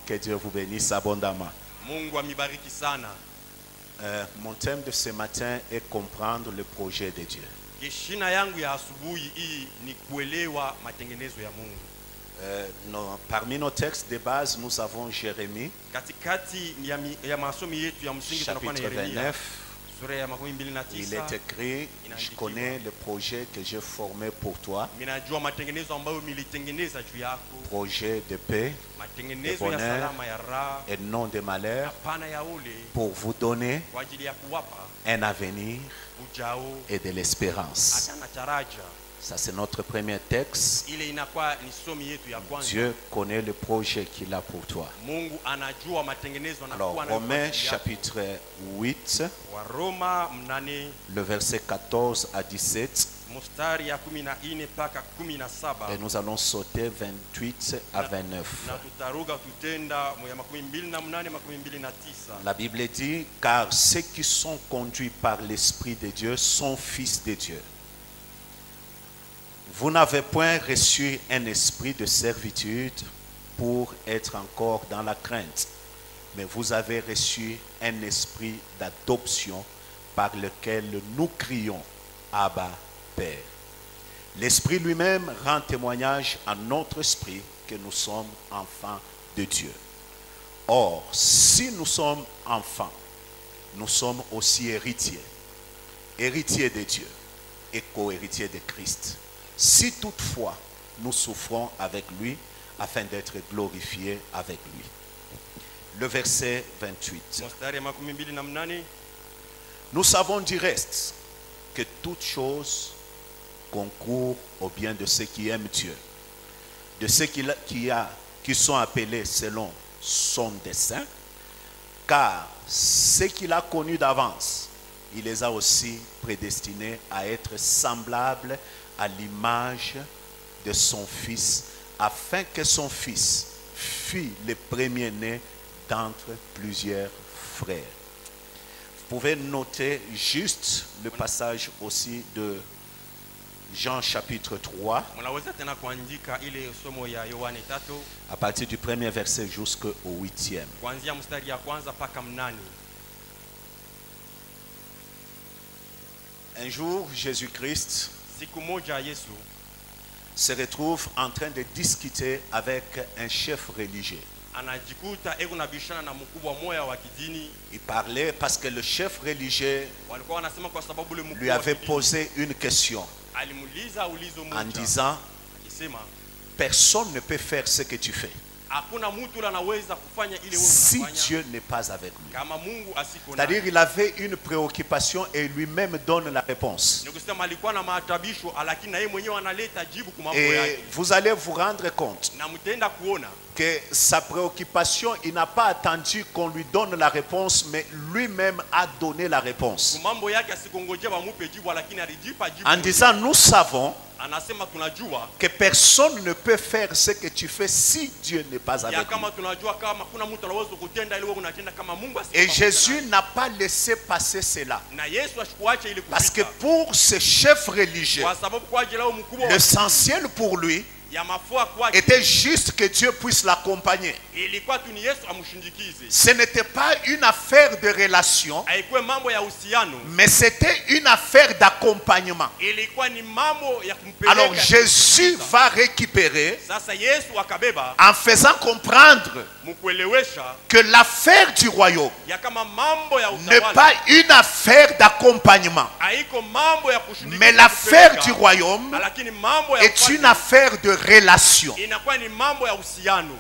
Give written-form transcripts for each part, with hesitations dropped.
Que Dieu vous bénisse abondamment. Mungu amibariki sana. Mon thème de ce matin est comprendre le projet de Dieu. Kishina yangu ya asubuhi hii ni kuelewa matengenezo ya Mungu. Parmi nos textes de base, nous avons Jérémie, Katikati ya masomi yetu ya msingi tunakuwa na chapitre Yeremia 29. sura ya 29. Il est écrit, je connais le projet que j'ai formé pour toi, Minajua matengenezo ambayo militengeneza juu yako. projet de paix Matengenezo de ya bonheur salama ya raha, et non de malheur, hapana ya ule, pour vous donner kwa ajili ya kuwapa un avenir ujao et de l'espérance. hata na taraja. Ça, c'est notre premier texte. Ile inakuwa ni somi yetu ya kwanza. Dieu connaît le projet qu'il a pour toi. Mungu anajua matengenezo Alors, anakuwa nayo kwa Romains ajili yako. chapitre 8, Wa Roma 8 le verset 14 à 17, mstari ya 14 mpaka 17. et nous allons sauter 28 à 29. Na tutaruga tutenda mu ya 28 29. La Bible dit, car ceux qui sont conduits par l'Esprit de Dieu sont fils de Dieu. Vous n'avez point reçu un esprit de servitude pour être encore dans la crainte, mais vous avez reçu un esprit d'adoption par lequel nous crions Abba, Père. L'Esprit lui-même rend témoignage à notre esprit que nous sommes enfants de Dieu. Or, si nous sommes enfants, nous sommes aussi héritiers, héritiers de Dieu et co-héritiers de Christ. Si toutefois nous souffrons avec lui, afin d'être glorifiés avec lui. Le verset 28. Mstari ya 28. Nous savons du reste que toutes choses concourent au bien de ceux qui aiment Dieu, de ceux qui sont appelés selon son dessein, car ceux qu'il a connus d'avance, il les a aussi prédestinés à être semblables à l'image de son Fils, afin que son Fils fût le premier-né d'entre plusieurs frères. Vous pouvez noter juste le passage aussi de Jean chapitre 3, Mnaweza tena kuandika ile somo ya Yohane 3 à partir du premier verset jusqu'au 8e. kuanzia mstari ya kwanza mpaka 8. Un jour, Jésus-Christ Siku moja Yesu se retrouve en train de discuter avec un chef religieux. anajikuta eko na bishana na mkubwa moya wa kidini. Il parlait parce que le chef religieux Walikuwa wanasema kwa sababu ule lui mkubwa wa avait kidini posé une question alimuuliza ulizo en moja disant, akisema personne ne peut faire ce que tu fais hakuna mtu ule anaweza kufanya ile wewe si unafanya Dieu n'est pas avec lui. kama Mungu asiko C'est-à-dire naye. il avait une préoccupation et lui-même donne la réponse. Ni kusema alikuwa na maatabisho lakini na yeye mwenyewe analeta jibu kwa mambo Et yake. vous allez vous rendre compte Na mtenda kuona que sa préoccupation, il n'a pas attendu qu'on lui donne la réponse, mais lui-même a donné la réponse. mambo yake asikongojea bamupe jibu lakini alijipa jibu. En disant, nous savons Anasema tunajua que personne ne peut faire ce que tu fais si Dieu n'est pas ya avec lui. kama tunajua kama kuna mtu anaweza kutenda ile wewe unatenda kama Mungu asiko. Et Jésus n'a pas laissé passer cela. na Yesu ashikuache ile Parce que kupita. pour ce chef religieux, Kwa sababu kwa ajili yao mkubwa l'essentiel pour lui ya mafua kwake était juste que Dieu puisse l'accompagner. ilikuwa tu ni Yesu amshindikize. Ce n'était pas une affaire de relation, Haikuwa mambo ya uhusiano, mais c'était une affaire d'accompagnement. ilikuwa ni mambo ya kumpeleka. Alors Jésus va récupérer Sasa Yesu akabeba en faisant comprendre mkuelewesha que l'affaire du royaume ya kama mambo ya n'est utawala pas une affaire d'accompagnement, haiko mambo ya kushindikiza, mais l'affaire du royaume lakini mambo ya est ufalme une affaire de relation. inakuwa ni mambo ya uhusiano.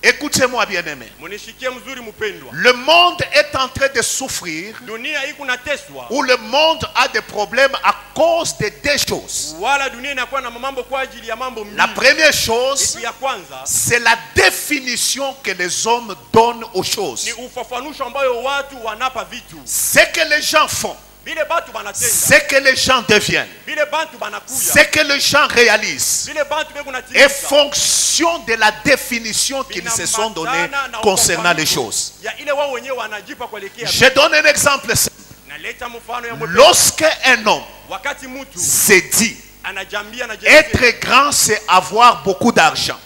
Écoutez-moi bien aimé. Munishikie mzuri mpendwa. Le monde est en train de souffrir, Dunia iko nateswa, où le monde a des problèmes à cause de deux choses. wala dunia inakuwa na mambo kwa ajili ya mambo La mbili. première chose, Kitu ya kwanza c'est la définition que les hommes donnent aux choses. ni ufafanusho ambayo watu wanapa vitu. Ce que les gens font, Vile batu banatenda, ce que les gens deviennent, vile bantu banakuya, ce que les gens réalisent, vile bantu beko est natimisa. fonction de la définition qu'ils se sont donnée concernant les choses. Ya ile wao wenyewe wanajipa kuelekea. Je donne un exemple simple. Naleta mfano ya mwepe. Lorsqu'un homme Wakati mtu se dit, Être grand, c'est avoir beaucoup d'argent.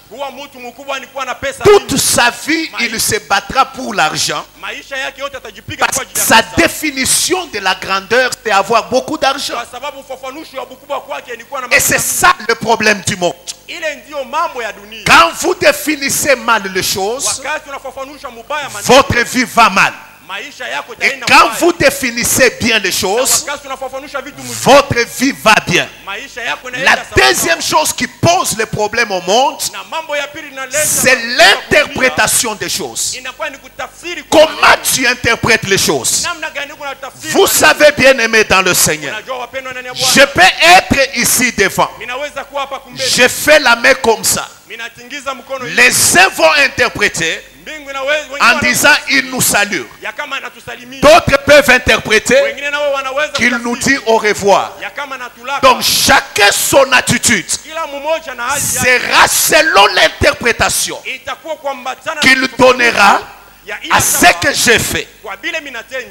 Toute sa vie, il se battra pour l'argent. Sa définition de la grandeur, c'est avoir beaucoup d'argent. Et c'est ça le problème du monde. Quand vous définissez mal les choses, votre vie va mal. Et quand vous définissez bien les choses, votre vie va bien. La deuxième chose qui pose le problème au monde, c'est l'interprétation des choses. Comment tu interprètes les choses? Vous savez, bien aimé dans le Seigneur, je peux être ici devant. Je fais la main comme ça. Les uns vont interpréter en disant il nous salue. D'autres peuvent interpréter qu'il nous dit au revoir. Donc chacun son attitude sera selon l'interprétation qu'il donnera à ce que j'ai fait.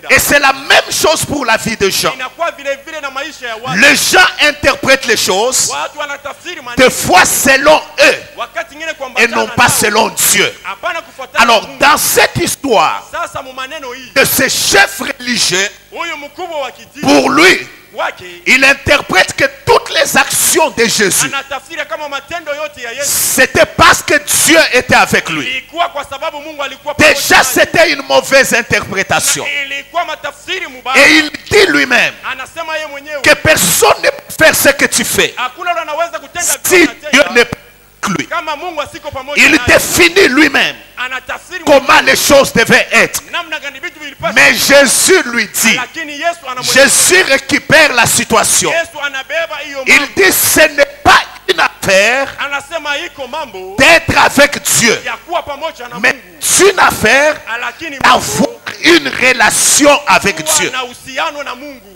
Et c'est la même chose pour la vie de Jean. Les gens interprètent les choses des fois selon eux et non pas selon Dieu. Alors dans cette histoire de ce chef religieux, pour lui, il interprète que toutes les actions de Jésus, c'était parce que Dieu était avec lui. Déjà, c'était une mauvaise interprétation. Et il dit lui-même que personne ne peut faire ce que tu fais si Dieu n'est pas avec lui. Il définit lui-même comment les choses devaient être. Mais Jésus lui dit, Jésus récupère la situation. Il dit, ce n'est pas une affaire d'être avec Dieu, mais une affaire d'avoir une relation avec Dieu.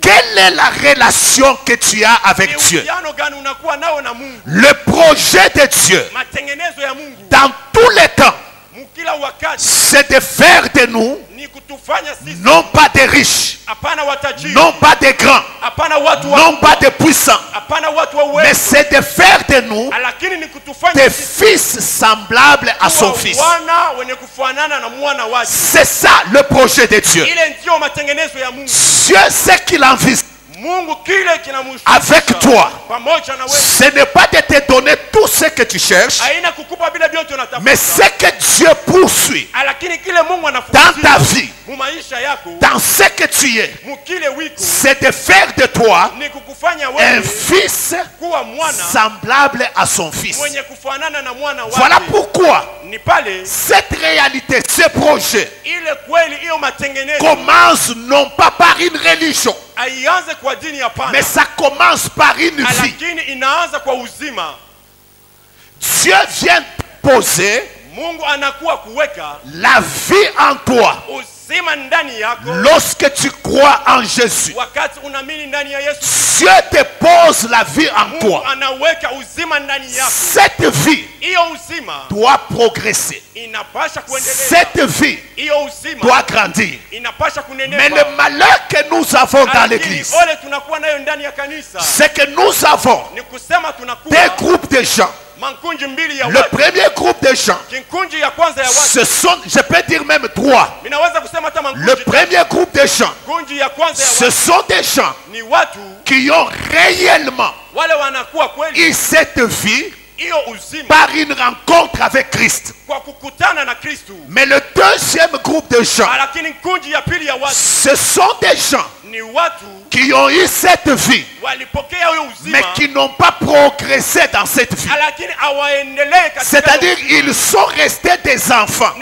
Quelle est la relation que tu as avec Dieu? Le projet de Dieu dans tous les temps, c'est de faire de nous non pas des riches, non pas des grands, non pas des puissants, mais c'est de faire de nous des fils semblables à son fils. C'est ça le projet de Dieu. Dieu sait qu'il envisage avec toi, ce n'est pas de te donner tout ce que tu cherches, mais ce que Dieu poursuit dans ta vie, dans ce que tu es, c'est de faire de toi un fils semblable à son fils. Voilà pourquoi cette réalité, ce projet commence non pas par une religion, mais ça commence par une vie. Dieu vient poser la vie en toi. Lorsque tu crois en Jésus, Dieu te pose la vie en toi. Cette vie doit progresser. Cette vie doit grandir. Mais le malheur que nous avons dans l'église, c'est que nous avons des groupes de gens. Le premier groupe de gens, ce sont, je peux dire même trois. Le premier groupe de gens, ce sont des gens qui ont réellement eu cette vie par une rencontre avec Christ. Mais le deuxième groupe de gens, ce sont des gens qui ont eu cette vie, mais qui n'ont pas progressé dans cette vie. C'est-à-dire ils sont restés des enfants,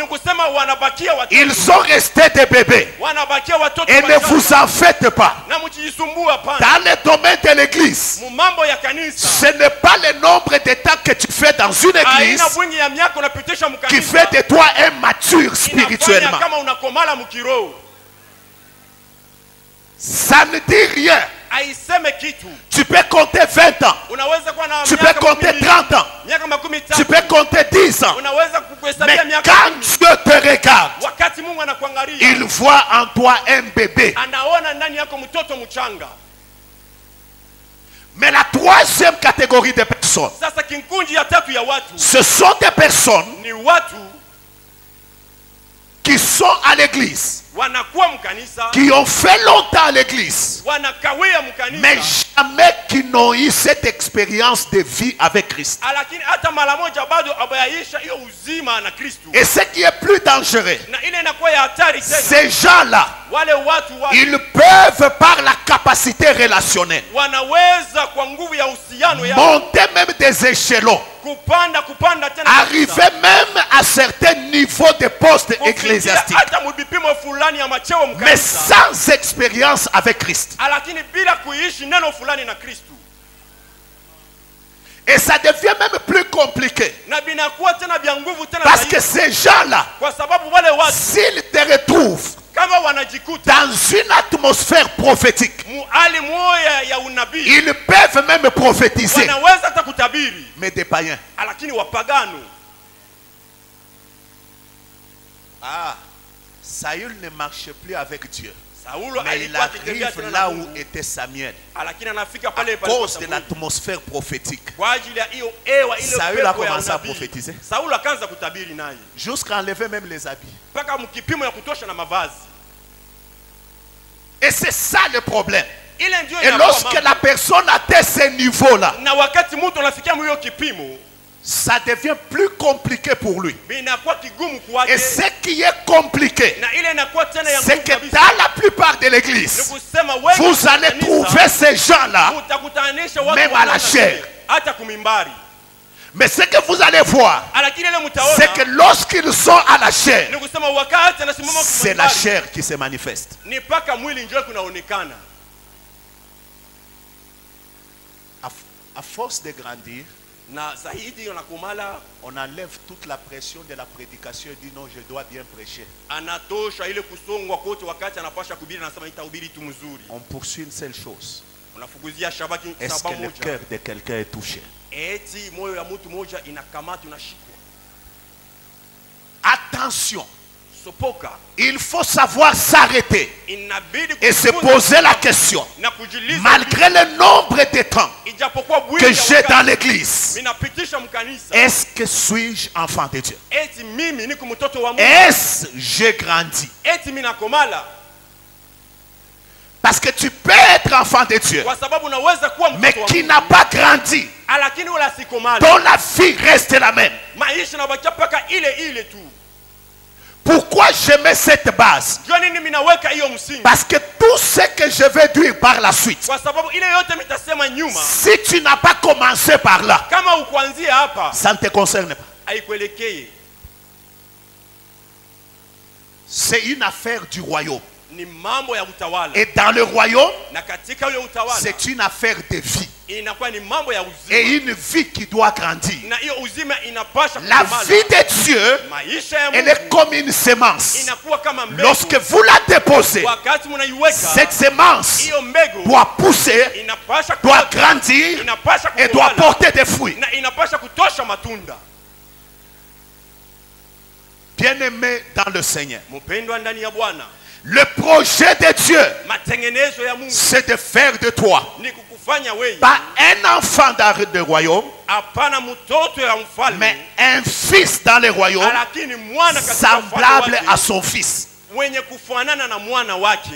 ils sont restés des bébés. Et ne vous en faites pas. Dans le domaine de l'église, ce n'est pas le nombre de temps que tu fais dans une église qui fait de toi un mature spirituellement. Ça ne dit rien. Tu peux compter 20 ans, tu peux compter 30 ans, tu peux compter 10 ans. Mais quand Dieu te regarde, il voit en toi un bébé. Mais la troisième catégorie de personnes, Sasa kinkunji ya tatu ya watu ce sont des personnes ni watu qui sont à l'église, wanakuwa mkanisa, qui ont fait longtemps à l'église, wanakawia mais mkanisa, jamais qui n'ont eu cette expérience de vie avec Christ. lakini hata mara moja bado abayaisha hiyo uzima na Kristo. Et ce qui est plus dangereux, Na ile inakuwa ya hatari tena. ces gens-là, Wale watu ils peuvent par la capacité relationnelle wanaweza kwa nguvu ya uhusiano ya monter même des échelons, kupanda tena arriver même à certains niveaux de postes kufikia ecclésiastiques, hata mubipimo fulani ya macheo mais mkanisa, sans expérience avec Christ. lakini bila kuishi neno fulani na Kristo. Et ça devient même plus compliqué. Na binakuwa tena vya nguvu tena Parce que zaidi. ces gens-là, Kwa sababu wale watu s'ils te retrouvent kama wanajikuta dans une atmosphère prophétique, hali moya ya unabii, ils peuvent même prophétiser, wanaweza hata kutabiri, mais des païens. lakini wapagano. Ah, Saül ne marchait plus avec Dieu. Saulo Mais il alikuwa akitembea arrive tena là na où Mungu, était Samuel. lakini anafika À pale pale cause kwa de Samueli. l'atmosphère prophétique. Kwa ajili ya hiyo ewa ile Saül pepo a ya commencé à unabii. prophétiser. Saulo akaanza kutabiri naye Jusqu'à enlever même les habits. mpaka mkipimo ya kutosha na mavazi. Et c'est ça le problème. Ile ndio Et inakuwa lorsque mambo. la personne atteint ce niveau-là, Na wakati mtu anafikia hiyo kipimo, ça devient plus compliqué pour lui. binakuwa kigumu Et kwake. ce qui est compliqué, Na ile inakuwa tena ya c'est nguvu que kabisa. dans la plupart de Ni l'église, kusema wengi vous allez kanisa, trouver ces gens-là, mutakutanisha watu même à la wanaona chair. vile, hata kumimbari. mais ce que vous allez voir, Lakini ile c'est que mtaona lorsqu'ils sont à la chair, ni kusema wakati anasimama c'est la kumimbari, chair qui se manifeste. ni paka mwili ndio kunaonekana. À force de grandir, Na zaidi anakumala on enlève toute la pression de la prédication et dit non, je dois bien prêcher. anatosha ile kusongwa kote, wakati anapasha kuhubiri anasema itahubiri tu mzuri. On poursuit une seule chose. Unafukuzia shabaki Est-ce sababu que le moja, cœur de quelqu'un est touché? eti moyo ya mtu moja inakamata unashikwa. Attention, Sopoka il faut savoir s'arrêter inabidi et se kujifunza poser la question. na kujiuliza, Malgré le nombre de temps ijapokuwa que bwili j'ai dans l'église, minapitisha mkanisa, est-ce que suis-je enfant de Dieu? eti mimi niko mtoto wa Mungu, Est-ce que j'ai grandi? eti mimi nakomala. Parce que tu peux être enfant de Dieu, Kwa sababu unaweza kuwa mais mtoto wa qui Mungu, n'a pas grandi, lakini wala sikomala, dont la vie reste la même. maisha nabakia paka ile ile tu. Pourquoi je mets cette base? Jua nini mimi naweka hiyo msingi? Parce que tout ce que je vais dire par la suite, Kwa sababu ile yote mitasema nyuma, si tu n'as pas commencé par là, kama ukuanzia hapa ça ne te concerne pas. haikuelekei. C'est une affaire du royaume. Ni mambo ya utawala, Et dans le royaume, na katika hiyo utawala c'est une affaire de vie. inakuwa ni mambo ya uzima, Et une vie qui doit grandir. na hiyo uzima inapasha La kukomala. vie de Dieu, Maisha ya elle est Mungu comme une semence. inakuwa kama mbegu. Lorsque vous la déposez, Wakati mnaiweka cette semence hiyo mbegu, doit pousser, inapasha doit kuota, grandir inapasha et doit kukomala, porter des fruits. na inapasha kutosha matunda. Bien-aimés dans le Seigneur, Mpendwa ndani ya Bwana, le projet de Dieu, matengenezo ya Mungu c'est de faire de toi ni kukufanya wewe pas un enfant dans le royaume, hapana mtoto ya mfalme, mais un fils dans le royaume, lakini mwana katika semblable ufalme à wake, son fils. mwenye kufanana na mwana wake.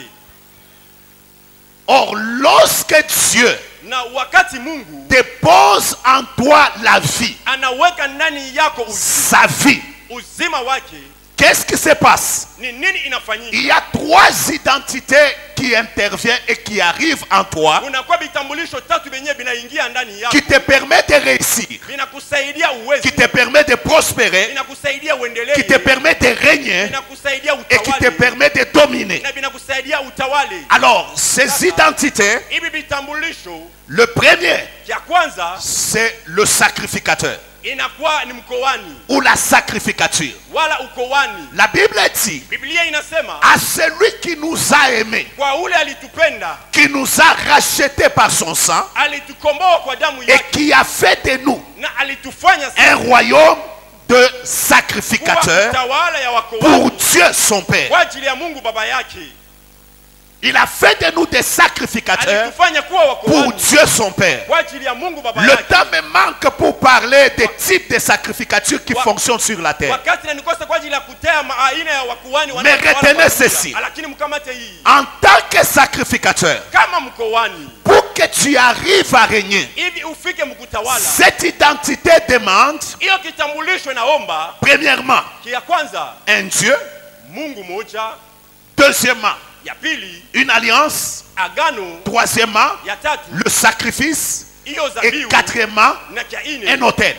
Or, lorsque Dieu Na wakati Mungu dépose en toi la vie, anaweka ndani yako sa vie, uzima wake, qu'est-ce qui se passe? ni nini inafanyika? Il y a trois identités qui interviennent et qui arrivent en toi, Unakuwa vitambulisho tatu vyenyewe vinaingia ndani yako, qui te permettent de réussir, vinakusaidia uwezo, qui te permettent de prospérer, vinakusaidia uendelee, qui te permettent de régner vinakusaidia et qui te utawale, permettent de dominer. na vinakusaidia utawale. Alors, ces identités, Hivi vitambulisho, le premier, ya kwanza c'est le sacrificateur inakuwa ni mkoani ou la sacrificature. wala ukowani. La Bible dit Biblia inasema à celui qui nous a aimés, kwa ule alitupenda, qui nous a rachetés par son sang alitukomboa kwa damu et yake, qui a fait de nous na alitufanya un royaume de kuwa sacrificateurs utawala ya pour wakowani Dieu son Père. kwa ajili ya Mungu baba yake. Il a fait de nous des sacrificateurs alitufanya kuwa pour wakoani Dieu son Père. kwa ajili ya Mungu baba Le yake. temps me manque pour parler des types de sacrificatures qui fonctionnent sur la terre. Wakati nanikosa kwa ajili ya kutea aina ya wakuani Mais retenez ceci. lakini mkamate hii En tant que sacrificateur, kama mkoani pour que tu arrives à régner, hivi ufike mkutawala, cette identité demande, hiyo kitambulisho naomba premièrement, kia kwanza un Dieu. Mungu moja, Deuxièmement, ya pili une alliance. agano, Troisièmement, ya tatu le sacrifice. hiyo Et zabihu, quatrièmement, na kia ine un autel.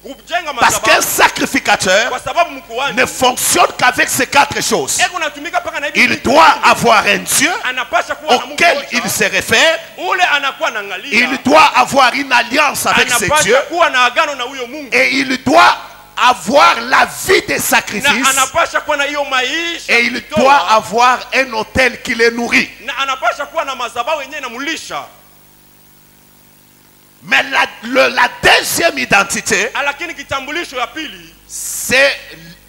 kujenga Parce qu'un madhabahu, sacrificateur kwa sababu mkoani ne fonctionne qu'avec ces quatre choses. eko natumika paka na hivi Il vitu doit vingi. avoir un Dieu Anapasha kuwa na Mungu auquel moja, il se réfère. ule anakuwa naangalia, Il doit avoir une alliance avec ce anapasha Dieu. kuwa na agano na huyo Mungu, Et il doit avoir la vie des na sacrifices. anapasha kuwa na hiyo maisha Et il kutoa, doit avoir un autel qui les nourrit. na anapasha kuwa na madhabahu yenyewe inamulisha. Mais la deuxième identité, Lakini kitambulisho ya pili c'est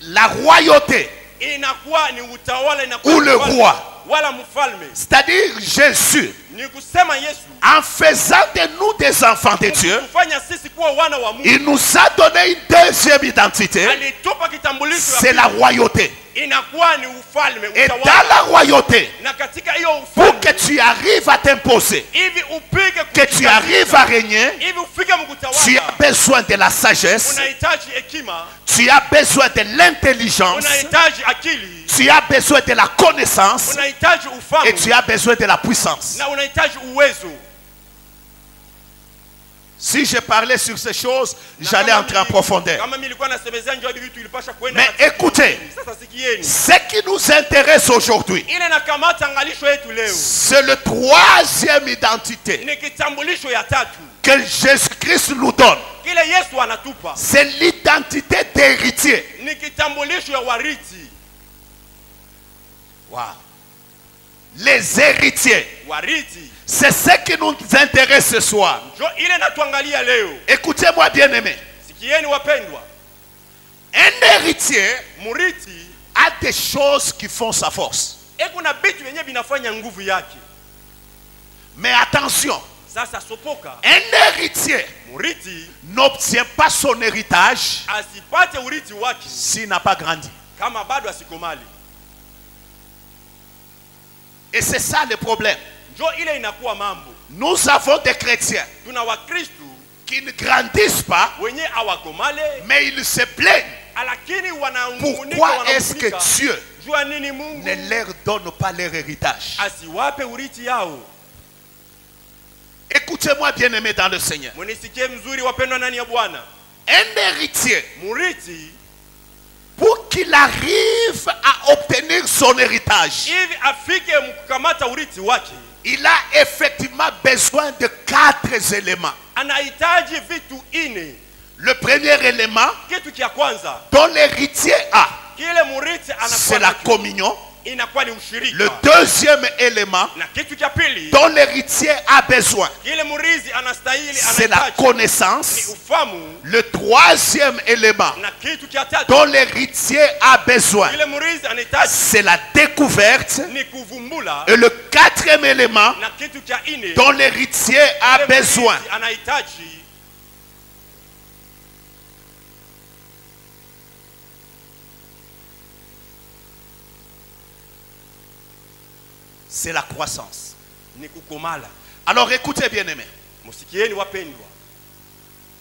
la royauté. inakuwa ni utawala, inakuwa Ou ni le ufalme, roi. wala mfalme. C'est-à-dire Jésus, Ni kusema Yesu en faisant de nous des enfants de Dieu, kufanya sisi kuwa wana wa Mungu, il nous a donné une deuxième identité, alitupa kitambulisho c'est la royauté. inakuwa ni ufalme, Et dans utawala. la royauté, Na katika hiyo pour ufalme que tu arrives à t'imposer, hivi upige que tu arrives à régner, hivi ufike tu as mkutawala, besoin de la sagesse, unahitaji hekima, tu as besoin de l'intelligence, unahitaji akili, tu as besoin de la connaissance unahitaji ufahamu, et tu as besoin de la puissance. na unahitaji uwezo. Si je parlais sur ces choses, Na j'allais kama entrer en mimi- profondeur. Kama mimi nilikuwa nasemezea njoo hivi vitu ilipasha kwenda. Mais katika écoutez, sasa sikieni. ce qui nous intéresse aujourd'hui, Ile nakamata angalisho yetu leo c'est le troisième identité ni kitambulisho ya tatu que Jésus-Christ nous donne. kile Yesu anatupa, C'est l'identité d'héritier. ni kitambulisho ya wariti. Wow. Les héritiers. Wariti C'est ce qui nous intéresse ce soir. njo ile natuangalia leo. Écoutez-moi bien aimé. Sikieni wapendwa, Un héritier muriti a des choses qui font sa force. kuna vitu yenyewe vinafanya nguvu yake. Mais attention, Sasa sopoka, un héritier muriti n'obtient pas son héritage asipate uriti wake s'il n'a pas grandi. kama bado asikomali. Et c'est ça le problème. Njo ile inakuwa mambo. Nous avons des chrétiens Tuna wakristu qui ne grandissent pas, wenye awakomale, mais ils se plaignent. lakini wananungunika, Pourquoi est-ce que wananungunika. Dieu Jua nini Mungu ne leur donne pas leur héritage? asiwape uriti yao? Écoutez-moi bien aimé dans le Seigneur. Munisikie mzuri wapendwa ndani ya Bwana. Un héritier, Muriti pour qu'il arrive à obtenir son héritage, hivi afike mkukamata uriti wake, il a effectivement besoin de 4 éléments. anahitaji vitu ine. Le premier élément Kitu kia kwanza dont l'héritier a, kile muriti c'est anakuwa la nacho, communion. inakuwa ni Le ushirika. deuxième élément Na kitu kia pili dont l'héritier a besoin, kile murizi anastahili, c'est la anahitaji ni connaissance. ufamu. Le troisième élément Na kitu kia tatu dont l'héritier a besoin, kile murizi anahitaji c'est la découverte. ni kuvumbula. Et le quatrième élément Na kitu kia ine dont l'héritier a kile besoin, murizi anahitaji c'est la croissance. ni kukomala. Alors écoutez bien aimé, Musikieni wapendwa,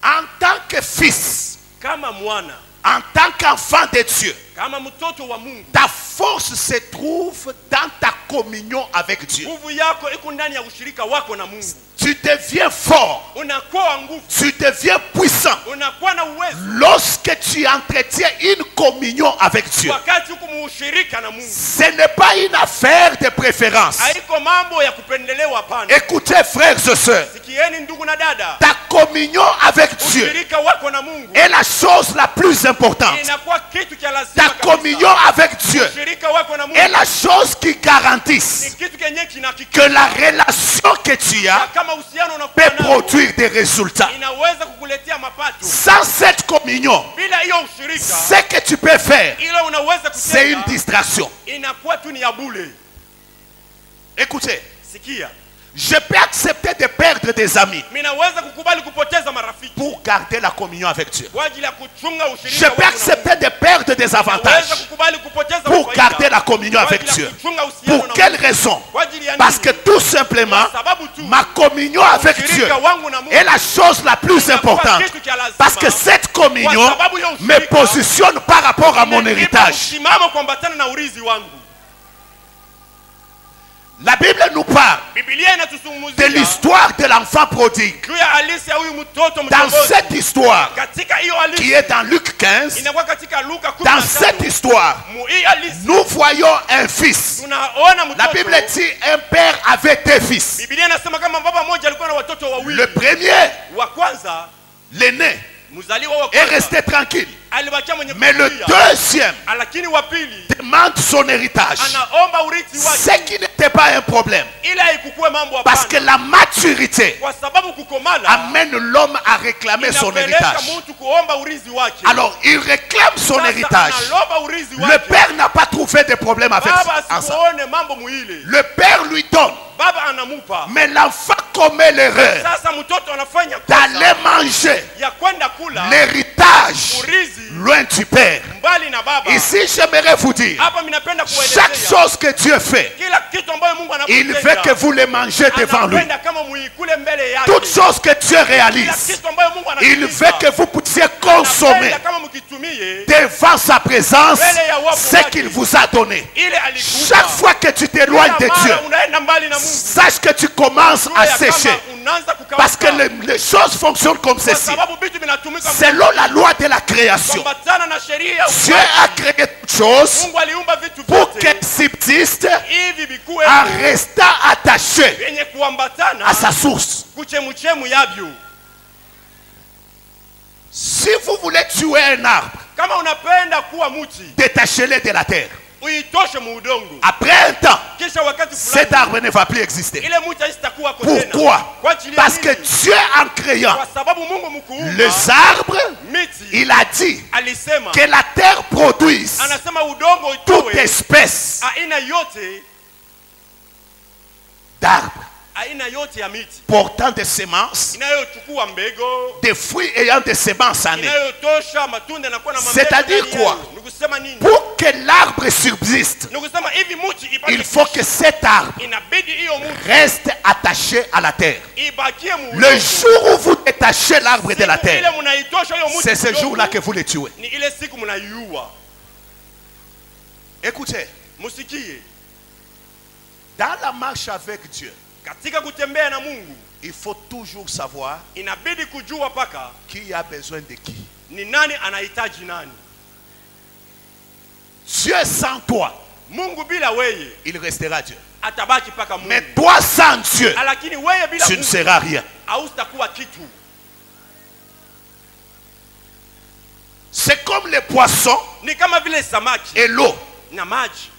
en tant que fils, kama mwana, en tant qu'enfant de Dieu, kama mtoto wa Mungu, ta force se trouve dans ta communion avec Dieu. nguvu yako iko ndani ya ushirika wako na Mungu. Tu deviens fort, Unakuwa nguvu, tu deviens puissant unakuwa na uwezo lorsque tu entretiens une communion avec Dieu. wakati huko muushirika na Mungu. Ce n'est pas une affaire de préférence. Haiko mambo ya kupendelewa, hapana. Écoutez frères et sœurs, Sikieni ndugu na dada, ta communion avec Dieu ushirika wako na Mungu est la chose la plus importante. inakuwa kitu cha lazima Ta kabisa. communion avec Dieu Ushirika wako na Mungu est la chose qui ni garantisse kitu kenye que kinahakikisha la relation que tu as kama uhusiano unakuwa peut nao produire des résultats. inaweza kukuletea mapato. Sans cette communion, Bila hiyo ushirika, ce que tu peux faire, ile unaweza c'est une kutenda distraction. inakuwa tu ni ya bure. Écoutez, Sikia. je peux accepter de perdre des amis Minaweza kukubali kupoteza marafiki pour garder la communion avec Dieu. kwa ajili ya kuchunga Je ushirika peux wangu na accepter de perdre des Mungu. avantages Naweza kukubali kupoteza pour faida garder la communion kwa avec ajili ya Dieu. kuchunga uhusiano Pour na quelle Mungu. raison? Kwa ajili ya Parce que nini? tout simplement, Kwa sababu tu ma communion avec Dieu ushirika wangu na Mungu est la chose la plus importante. kitu cha lazima. Parce que cette communion Kwa sababu ya me ushirika positionne par rapport à mon Inanipa héritage. usimamo kuambatana na urithi wangu. La Bible nous parle Biblia de inatuzungumzia l'histoire de l'enfant prodigue. juu ya halisi ya huyu mtoto Dans mkombozi. cette histoire Katika hiyo qui halisi est dans Luc 15, inakuwa katika Luka dans cette 15. histoire, Hii halisi nous voyons un fils. tunaona La mtoto. Bible dit un père avait deux fils. Biblia inasema kama baba mmoja alikuwa na watoto wawili. Le premier, Wa kwanza l'aîné, mzaliwa wa est kwanza resté tranquille. alibakia mwenye Mais le kutulia. deuxième Lakini wa pili demande son héritage. anaomba urithi Ce wake qui n'était pas un problème. ili haikukue mambo Parce que hapana. la maturité Kwa sababu kukomala amène l'homme à réclamer son inapeleka héritage. mtu kuomba urithi wake. Alors, il réclame son Sasa héritage. analomba urithi Le wake. père n'a pas trouvé de problème avec Baba ça. asikuone mambo muile. Le père lui donne. Baba anamupa. Mais l'enfant commet l'erreur Sasa mtoto anafanya d'aller kosa manger ya kwenda kula l'héritage urithi loin du père. mbali na baba. Ici, j'aimerais vous dire, Hapa minapenda chaque kuelezea chose que Dieu fait, kila kitu ambayo Mungu il veut anakutenda. que vous le mangez devant lui. Anapenda kama muikule mbele yake. Toute chose que Dieu Kila réalise, kitu ambayo Mungu il anakutenda. veut que vous puissiez consommer Anapenda kama mkitumie devant sa présence ce qu'il vous a donné. ile alikupa. Chaque fois que tu t'éloignes de Dieu, unaenda mbali na Mungu. sache que tu commences à sécher. Unaanza kukauka. Parce que les choses fonctionnent comme Kwa ceci. sababu vitu vinatumika Selon la loi de la création, kuambatana na sheria ya Dieu a créé toutes choses Mungu aliumba vitu pour vyote qu'elles subsistent hivi vikue en restant attachées vyenye kuambatana à sa source. kuchemuchemu yavyo. Si vous voulez tuer un arbre, Kama unapenda kuwa mti, détachez-le de la terre. uitoshe muudongo. Après un temps, Kisha wakati cet fulani arbre ne va plus exister. ile mti haitakuwa tena. Pourquoi? Kwa ajili ya Parce que nini? Dieu, en créant Kwa sababu Mungu mkuumba les arbres, miti il a dit alisema que la terre produise anasema udongo toute itoe espèce aina yote d'arbres aina yote ya miti portant des semences, inayochukua mbego des fruits ayant des semences en eux. inayotosha matunda na kuwa na mbegu. C'est-à-dire ndani quoi? yayo. Ni kusema nini? Pour que l'arbre subsiste, Ni kusema hivi mti ipate il faut que cet arbre inabidi hiyo mti reste attaché à la terre. ibakie mu Le jour où vous détachez l'arbre de la ile terre, mnaitosha hiyo mti c'est ce kidogo, jour-là que vous le tuez. ni ile siku mnaiua. Écoutez, Musikie, dans la marche avec Dieu, katika kutembea na Mungu il faut toujours savoir inabidi kujua paka qui a besoin de qui. ni nani anahitaji nani. Dieu sans toi, Mungu bila weye il restera Dieu. atabaki paka Mungu. Mais toi sans Dieu, Lakini weye bila tu ne Mungu seras rien. hautakuwa kitu. C'est comme les poissons Ni kama vile samaki et l'eau. na maji.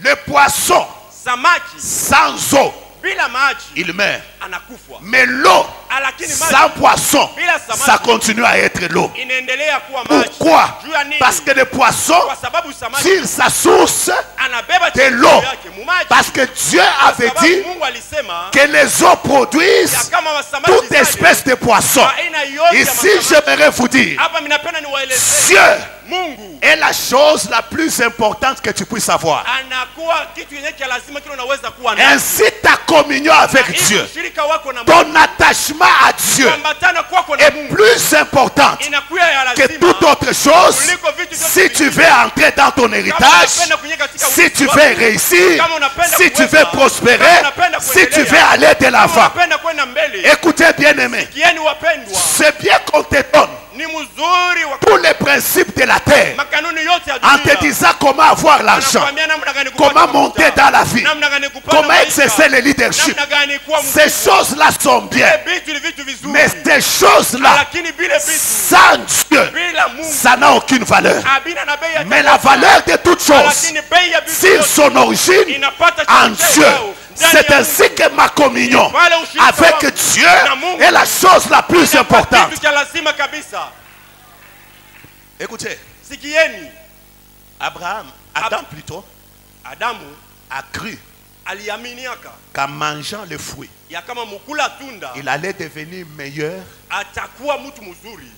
Le poisson Samaki sans eau, bila maji il meurt. anakufa. Mais l'eau Lakini sans maji poisson, bila samaki ça continue à être l'eau. inaendelea kuwa maji. Pourquoi? Juu ya nini? Parce que le poisson Kwa sababu samaki tire sa source anabeba de chakula l'eau. yake mu maji. Parce que Dieu avait Sababu dit Mungu alisema que les eaux ya produisent kama wasamaki toute zale, espèce de poisson. aina yote ya Ici, masamaki. j'aimerais vous dire, Hapa minapenda niwaelezee Dieu Mungu est la chose la plus importante que tu puisses avoir. anakuwa kitu yenye kia lazima kile unaweza kuwa nacho. Ainsi, ta communion avec Ili Dieu, ushirika wako na Mungu, ton attachement à Dieu kuambatana kwako na est Mungu plus importante inakuwa ya que lazima toute autre chose. kuliko vitu vyote Si tu vingine. veux entrer dans ton Kama héritage, unapenda kuingia katika si urithi tu wako, veux réussir, kama unapenda si tu kuweza, veux prospérer, kama unapenda si tu kuendelea, veux aller de kama l'avant. unapenda kwenda mbele, Écoutez bien aimé, kieni wapendwa, c'est bien qu'on te donne ni mzuri wa tous les principes de la terre makanuni yote ya en te dunia. disant comment avoir l'argent, Anakuambia namna gani kupata comment monter mafuta, dans la vie, namna gani kupata comment maisha, exercer le leadership. namna gani kuwa Ces mkubwa. choses-là sont bien, Vitu ni vitu vizuri, mais ces choses-là, lakini vile vitu sans Dieu, bila Mungu ça n'a aucune valeur. habina na bei ya Mais la chakula. valeur de toutes choses, Lakini bei ya vitu sur vyote son origine, inapata en chakula Dieu. yao ndani C'est ya ainsi Mungu. que ma communion Pale ushirika avec wangu Dieu na Mungu est la chose la plus inapata importante. kitu cha lazima kabisa. Écoutez, Sikieni, Adam plutôt, Adamu a cru aliaminiaka qu'en mangeant le fruit, ya kama mukula tunda il allait devenir meilleur, atakuwa mtu mzuri,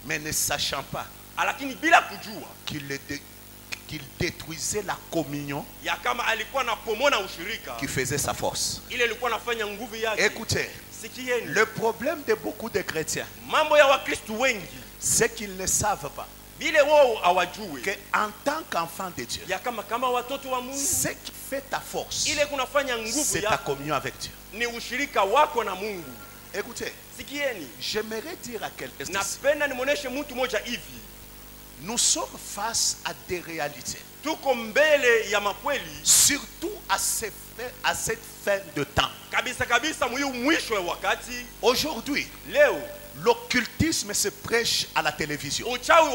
mais ne sachant pas lakini bila kujua qu'il détruisait la communion ya kama alikuwa na pomona ushirika qui faisait sa force. ile ilikuwa nafanya nguvu yake. Écoutez, Sikieni, le problème de beaucoup de chrétiens, mambo ya Wakristo wengi c'est qu'ils ne savent pas vile wao hawajui qu'en tant qu'enfant de Dieu, ya kama watoto wa Mungu, ce qui fait ta force, ile kunafanya nguvu c'est ta yako communion avec Dieu. ni ushirika wako na Mungu. Écoutez, Sikieni, j'aimerais dire à quelqu'un ici, napenda nimoneshe mtu moja hivi, nous sommes face à des réalités, tuko mbele ya makweli surtout à cette fin de temps. kabisa kabisa, mwisho wa wakati. Aujourd'hui, Leo l'occultisme se prêche à la télévision. uchawi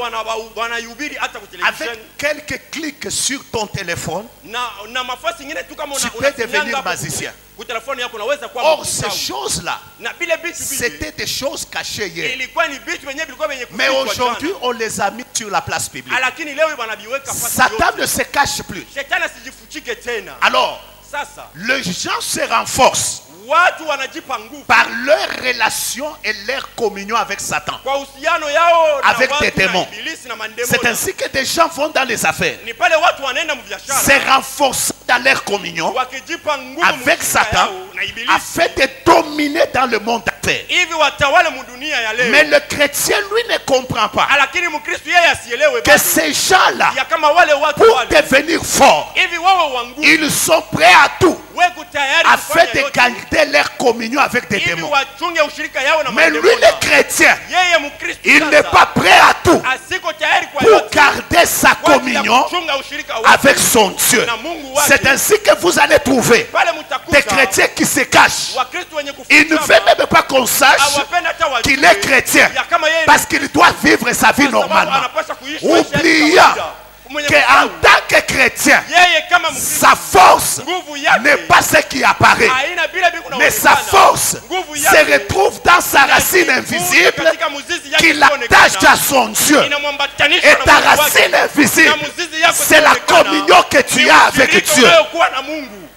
wanayubiri hata kwa television, Avec quelques clics sur ton téléphone, na mafasi nyingine tu kama tu peux devenir magicien. kwa telefoni yako unaweza kuwa Or, mchawi. ces choses-là, Na bile bitu c'était des choses cachées hier. ilikuwa ni bitu wenyewe vilikuwa venye Mais kufichwa aujourd'hui, jana. on les a mis sur la place publique. Lakini leo wanabiweka fasi Satan yote. ne se cache plus. Shetani asijifuchike tena. Alors, Sasa les gens se renforcent watu wanajipa nguvu par leur relation et leur communion avec Satan. kwa uhusiano yao na Avec watu des démons. na ibilisi na mandemoni. C'est ainsi que des gens vont dans les affaires, Ni pale watu wanaenda mbiashara se renforcent dans leur communion wakijipa nguvu avec mshirika Satan yao na ibilisi afin de dominer dans le monde d'affaires. hivi watawale mudunia ya leo. Mais le chrétien, lui, ne comprend pas Lakini Mkristo yeye asielewe que bado ces gens-là, ya kama wale watu pour wale devenir forts, hivi wawe wa nguvu, ils sont prêts à tout weko tayari afin kufanya de yote garder leur communion avec des hivi démons. wachunge ushirika yao na Mais lui, mandemoni. le chrétien, Yeye Mkristo il n'est sasa pas prêt à tout asiko tayari kwa pour yote garder sa kwa ajili ya communion kuchunga ushirika wake avec son Dieu. na Mungu wake. C'est ainsi que vous allez trouver Pale des mtakuta chrétiens qui se cachent. Wakristo wenye Il ne veut même pas qu'on sache hawapenda hata wajue qu'il est chrétien ya kama yeye parce qu'il doit vivre sa vie kwa sababu normalement. anapaswa kuishi maisha yake Oubliant kawaida. Mwenye qu'en kusahau, tant que chrétien, yeye kama Mkristo sa force nguvu yake n'est pas ce qui apparaît, haina bila bila mais sa force nguvu se yake retrouve dans sa racine invisible katika mzizi yake qu'il attache à son Dieu. inamwambatanisha Et na ta Mungu wake. racine invisible, Na mzizi yako c'est la inaonekana, communion que tu ni as avec ushirika Dieu. unayokuwa na Mungu.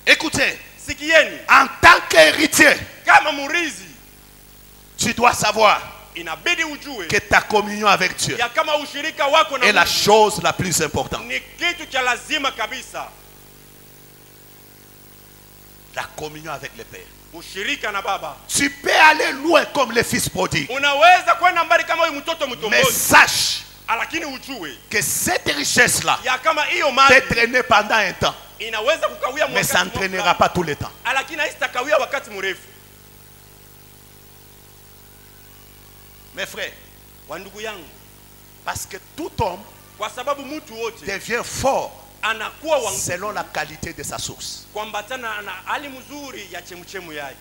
Écoutez, Sikieni, en tant qu'héritier, kama murizi tu dois savoir inabidi ujue que ta communion avec Dieu ya kama ushirika wako na est la Mungu chose la plus importante. ni kitu cha lazima kabisa. La communion avec le Père. Ushirika na Baba, Tu peux aller loin comme le fils prodigue, unaweza kwenda mbali kama huyu mtoto mais mtombozi, sache lakini ujue que cette richesse-là ya kama hiyo peut mali traîner pendant un temps, inaweza kukawia mais ça ne traînera pas tout le temps. lakini haitakawia wakati mrefu. Mes frères, Wa ndugu yangu, parce que tout homme kwa sababu mtu wote devient fort anakuwa wa nguvu selon la qualité de sa source. kuambatana na hali mzuri ya chemuchemu yake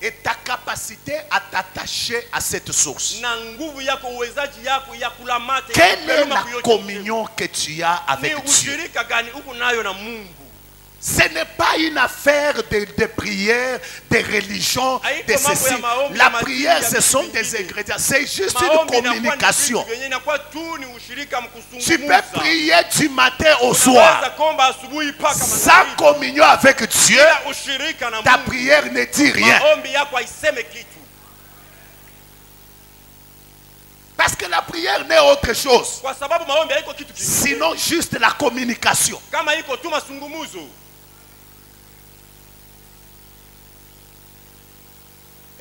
Et ta capacité à t'attacher à cette source. na nguvu yako, uwezaji yako ya kulamata. Quelle est la communion que tu as ni avec Dieu? ushirika gani uko nayo na Mungu? Ce n'est pas une affaire de prière, de religion, de ceci. La prière, ce sont des ingrédients. C'est juste une communication. Tu peux prier du matin au soir. Sans communion avec Dieu, ta prière ne dit rien. Parce que la prière n'est autre chose, sinon juste la communication.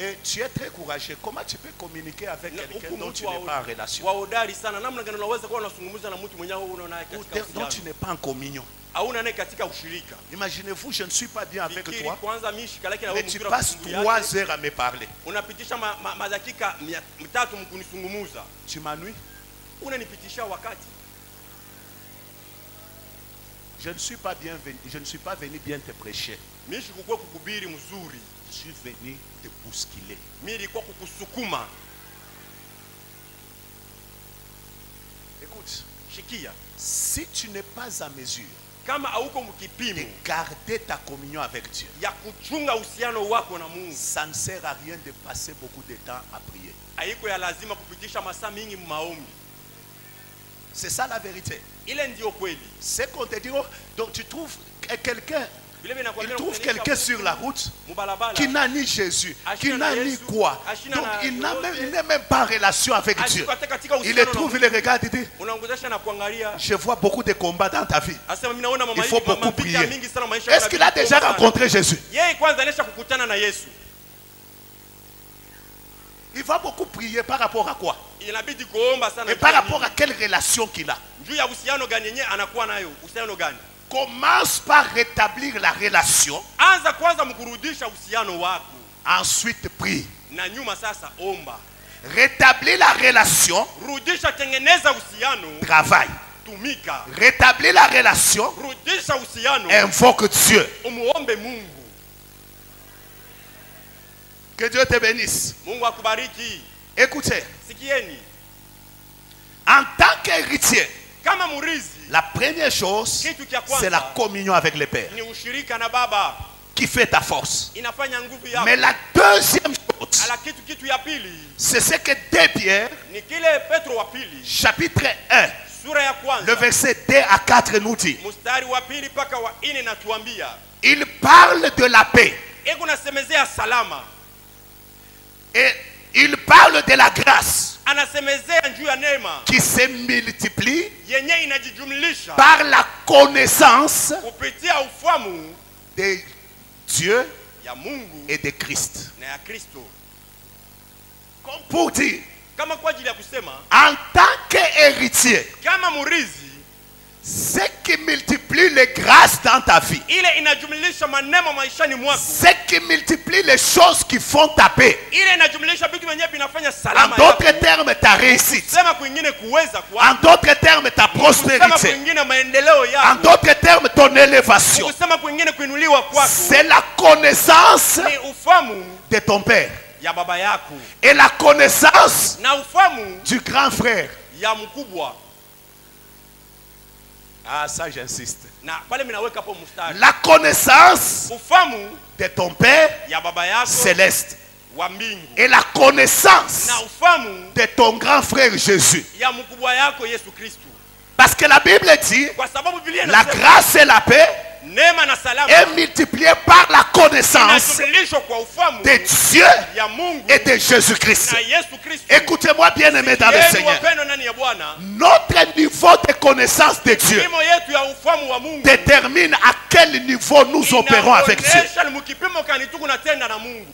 Et tu es très courageux. Comment tu peux communiquer avec quelqu'un dont tu n'es pas en relation? Dont tu n'es pas en communion. Imaginez-vous, je ne suis pas bien avec toi, mais tu passes 3 heures à me parler. Tu m'ennuies? Je ne suis pas venu bien te prêcher. Je suis venu te bousculer. Écoute, si tu n'es pas à mesure de garder ta communion avec Dieu, ça ne sert à rien de passer beaucoup de temps à prier. C'est ça la vérité. Ile ndio kweli. C'est qu'on te dit, oh, donc tu trouves quelqu'un, Vile vile il nakwambia trouve unakuonyesha quelqu'un mtu sur la route mubalabala, qui n'a ni Jésus, qui Ashina n'a na ni Yesu, quoi. ashina Donc na il yote. n'est même pas en relation avec Dieu. Asiko katika Il uhusiano le na trouve, il Mungu. le regarde, il dit, Unaongozesha na kuangalia. je vois beaucoup de combats dans ta vie. Asema mimi naona Il faut beaucoup mapita prier. mingi sana maisha. Est-ce qu'il a déjà rencontré Jésus? Yeye kwanza anesha kukutana na Yesu. Il va beaucoup prier par rapport à quoi? Inabidi kuomba sana. Et par rapport à quelle relation qu'il a? Juu ya uhusiano gani yenyewe anakuwa nayo? Uhusiano gani? Commence par rétablir la relation. Anza kwanza mkurudisha uhusiano wako. Ensuite prie. Na nyuma sasa omba. Rétablir la relation. Rudisha, tengeneza uhusiano. Travaille. Tumika. Rétablir la relation. Rudisha uhusiano. Invoque Dieu. Umuombe Mungu. Que Dieu te bénisse. Mungu akubariki. Écoutez. Sikieni. En tant qu'héritier, Kama murizi, la première chose, kitu cha kwanza c'est la communion avec le Père ni ushirika na Baba. qui fait ta force. Inafanya nguvu yako. Mais la deuxième chose, Ala kitu ya pili c'est ce que 2 Pierre, ni kile Petro wa pili chapitre 1, sura ya le kwanza verset 2 à 4 nous dit. mstari wa pili mpaka wa 4 natuambia. Il parle de la paix. Ego nasemezea salama. Et il parle de la grâce Anasemezea juu ya neema qui se multiplie yenye inajijumlisha par la connaissance kupitia ufahamu de Dieu ya Mungu et de Christ. na ya Kristo. Comme pour dire, Kama kwa ajili ya kusema en tant qu'héritier, kama murizi, ce qui multiplie les grâces dans ta vie, ile inajumlisha maneno maishani mwako, ce qui multiplie les choses qui font ta paix, ile inajumlisha vitu vyenyewe vinafanya en salama d'autres yako. termes ta réussite, Sema kwingine kuweza en kwa d'autres termes ta kusema prospérité, kwingine maendeleo en yako, d'autres termes ton élévation, kusema kwingine kuinuliwa kwako c'est la connaissance ni ufahamu de ton Père ya baba yako et la connaissance na ufahamu du grand frère. ya mkubwa. Ah, ça j'insiste. Na pale minaweka hapo mstari, La connaissance ufahamu de ton Père ya baba yako céleste wa mbingu et la connaissance na ufahamu de ton grand frère Jésus. ya mkubwa yako Yesu Kristo. Parce que la Bible dit, Kwa sababu Biblia la inasema grâce et la paix neema na salama est multipliée par la connaissance inajumlishwa kwa ufahamu de Dieu ya Mungu et de Jésus-Christ. na Yesu Kristo. Écoutez-moi bien aimé dans le Yenu Seigneur. wapendwa ndani ya Bwana, Notre niveau de connaissance de Dieu kipimo yetu ya ufahamu wa Mungu détermine à quel niveau nous opérons avec Dieu. inaonyesha ni mkipimo kani tuko natenda na Mungu.